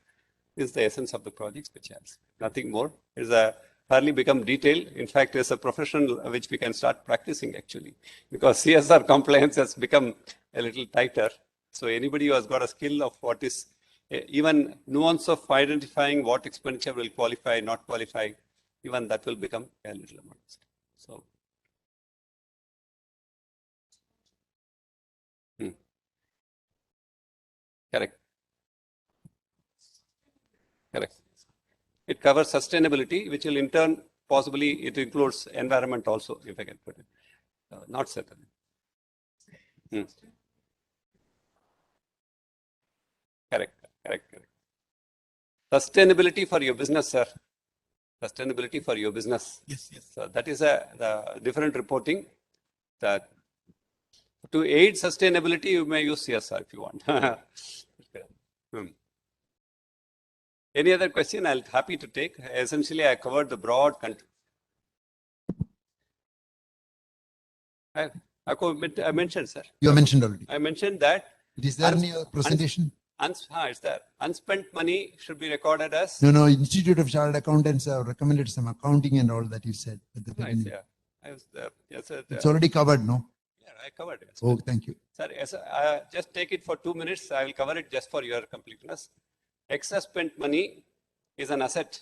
This is the essence of the project specials. Nothing more. It's a fairly become detailed. In fact, it's a profession which we can start practicing actually, because CSR compliance has become a little tighter. So anybody who has got a skill of what is even nuance of identifying what expenditure will qualify, not qualify, even that will become a little more. So. Correct. Correct. It covers sustainability, which will in turn possibly it includes environment also, if I can put it. Not certain. Correct. Sustainability for your business, sir. Sustainability for your business.
Yes, yes.
So that is the different reporting. That to aid sustainability, you may use CSR if you want. Any other question? I'll happy to take. Essentially, I covered the broad content. I mentioned, sir.
You have mentioned already.
I mentioned that.
It is there in your presentation?
It's there. Unspent money should be recorded as.
No, Institute of Chartered Accountants have recommended some accounting and all that you said. At the
Nice,
beginning.
yeah. I was there. Yes, sir.
It's already covered, no?
Yeah, I covered it.
Oh, thank you.
Sir, yes, just take it for 2 minutes. I will cover it just for your completeness. Excess spent money is an asset.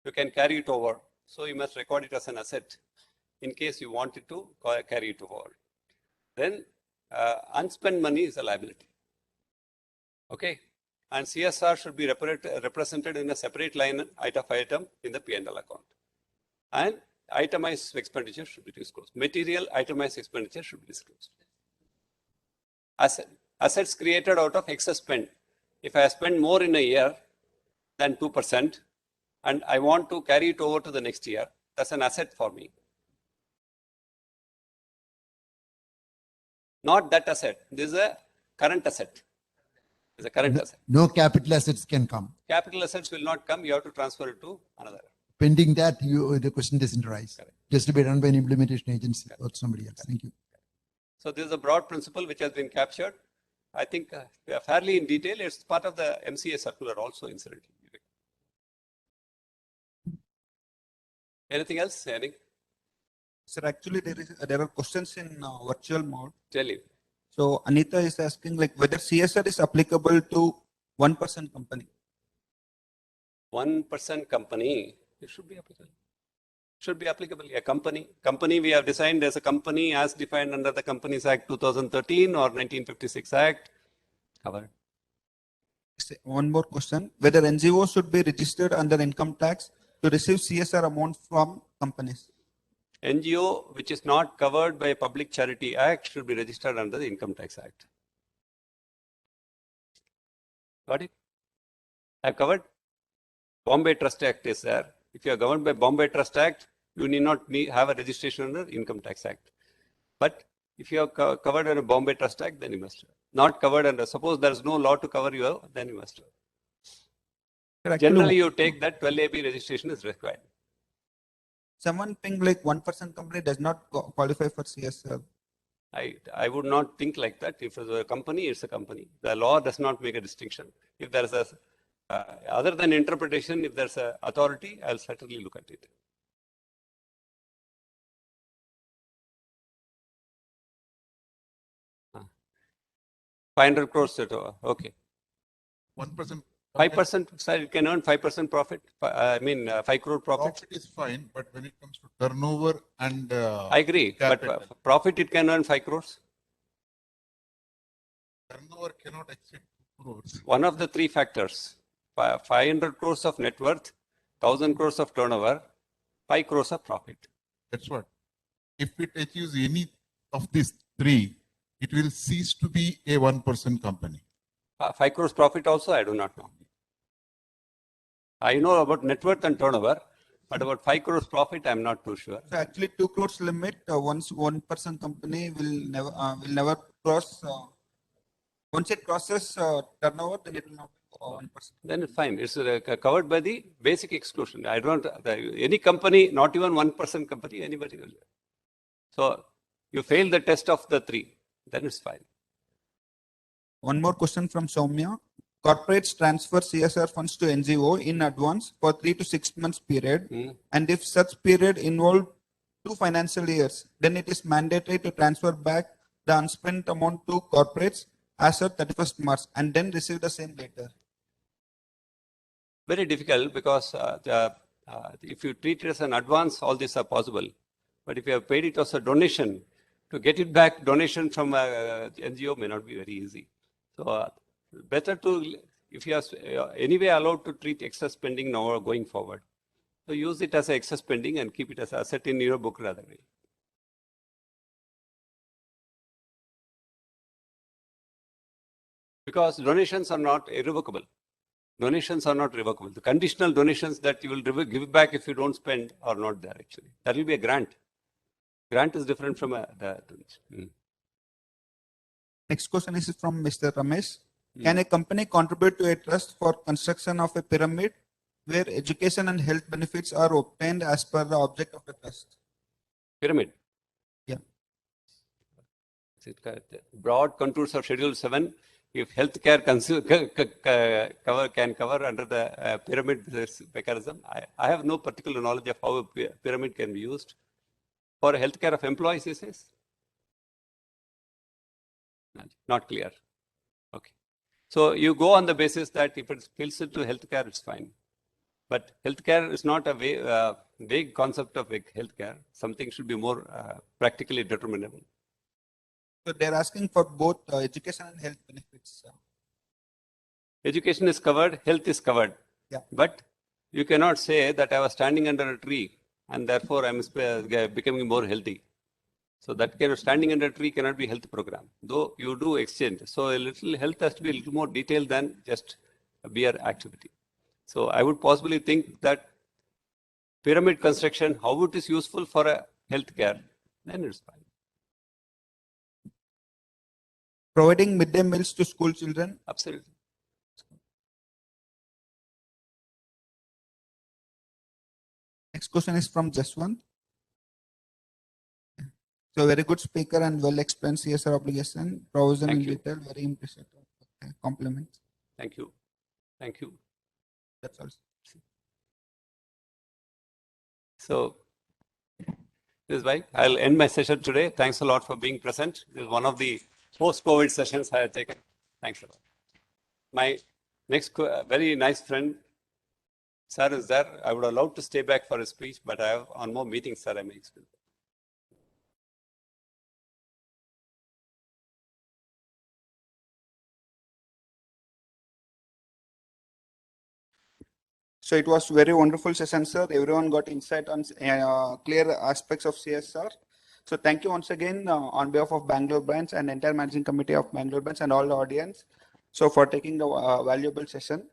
You can carry it over. So you must record it as an asset in case you wanted to carry it over. Then unspent money is a liability. Okay. And CSR should be represented in a separate line item in the P&L account. And itemized expenditure should be disclosed. Material itemized expenditure should be disclosed. Assets created out of excess spend. If I spend more in a year than 2% and I want to carry it over to the next year, that's an asset for me. Not that asset. This is a current asset. It's a current asset.
No capital assets can come.
Capital assets will not come. You have to transfer it to another.
Pending that, the question doesn't arise.
Correct.
Just to be run by an implementation agency or somebody else. Thank you.
So this is a broad principle which has been captured. I think we are fairly in detail. It's part of the MCA circular also incidentally. Anything else? Any?
Sir, actually there are questions in virtual mode.
Tell you.
So Anita is asking like whether CSR is applicable to 1% company.
1% company, it should be applicable. Should be applicable. A company we have designed as a company as defined under the Companies Act 2013 or 1956 Act. Covered.
One more question, whether NGO should be registered under income tax to receive CSR amount from companies.
NGO which is not covered by Public Charity Act should be registered under the Income Tax Act. Got it? I have covered. Bombay Trust Act is there. If you are governed by Bombay Trust Act, you need not have a registration under Income Tax Act. But if you are covered under Bombay Trust Act, then you must. Not covered under, suppose there is no law to cover you, then you must. Generally, you take that 12AB registration is required.
Someone think like 1% company does not qualify for CSR.
I would not think like that. If it's a company, it's a company. The law does not make a distinction. If there is a, other than interpretation, if there's a authority, I'll certainly look at it. Uh, 500 crores, okay.
1%.
5%, sir, you can earn 5% profit. 5 crore profit.
Profit is fine, but when it comes to turnover and
I agree,
capital.
but profit it can earn 5 crores.
Turnover cannot exceed 2 crores.
One of the three factors, 500 crores of net worth, 1000 crores of turnover, 5 crores of profit.
That's what. If it achieves any of these three, it will cease to be a 1% company.
5 crores profit also, I do not know. I know about net worth and turnover, but about 5 crores profit, I'm not too sure.
So actually 2 crores limit, once 1% company will never cross, once it crosses turnover, then it will not 1%.
Then it's fine. It's covered by the basic exclusion. I don't, any company, not even 1% company, anybody will. So you fail the test of the 3, then it's fine.
One more question from Soumya. Corporates transfer CSR funds to NGO in advance for 3 to 6 months period. And if such period involve 2 financial years, then it is mandatory to transfer back the unspent amount to corporates as of 31st March and then receive the same later.
Very difficult because if you treat it as an advance, all these are possible. But if you have paid it as a donation, to get it back, donation from NGO may not be very easy. So better to, if you are anyway allowed to treat excess spending now or going forward, so use it as an excess spending and keep it as an asset in your book rather way. Because donations are not irrevocable. Donations are not revocable. The conditional donations that you will give back if you don't spend are not there actually. That will be a grant. Grant is different from the donation.
Next question is from Mr. Ramesh. Can a company contribute to a trust for construction of a pyramid where education and health benefits are obtained as per the object of the trust?
Pyramid.
Yeah.
Broad contours of Schedule 7. If healthcare can cover under the pyramid mechanism, I have no particular knowledge of how a pyramid can be used. For healthcare of employees, he says? Not clear. Okay. So you go on the basis that if it spills into healthcare, it's fine. But healthcare is not a vague concept of healthcare. Something should be more practically determinable.
So they're asking for both education and health benefits.
Education is covered, health is covered.
Yeah.
But you cannot say that I was standing under a tree and therefore I'm becoming more healthy. So that kind of standing under a tree cannot be health program, though you do exchange. So a little health has to be a little more detailed than just a mere activity. So I would possibly think that pyramid construction, how it is useful for a healthcare, then it's fine.
Providing midday meals to school children.
Absolutely.
Next question is from Jaswant. So very good speaker and well explained CSR obligation, provision in detail, very impressive. Okay, compliments.
Thank you. Thank you.
That's all.
So this is why I'll end my session today. Thanks a lot for being present. This is one of the post-COVID sessions I have taken. Thanks a lot. My next very nice friend, sir, is there. I would have loved to stay back for a speech, but I have on more meetings, sir, I may explain.
So it was very wonderful session, sir. Everyone got insight on clear aspects of CSR. So thank you once again on behalf of Bangalore branch and entire managing committee of Bangalore branch and all the audience. So for taking the valuable session.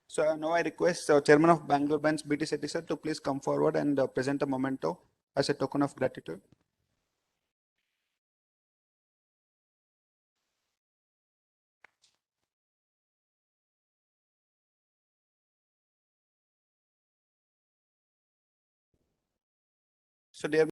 So now I request Chairman of Bangalore branch BT Sethi sir to please come forward and present a memento as a token of gratitude. So dear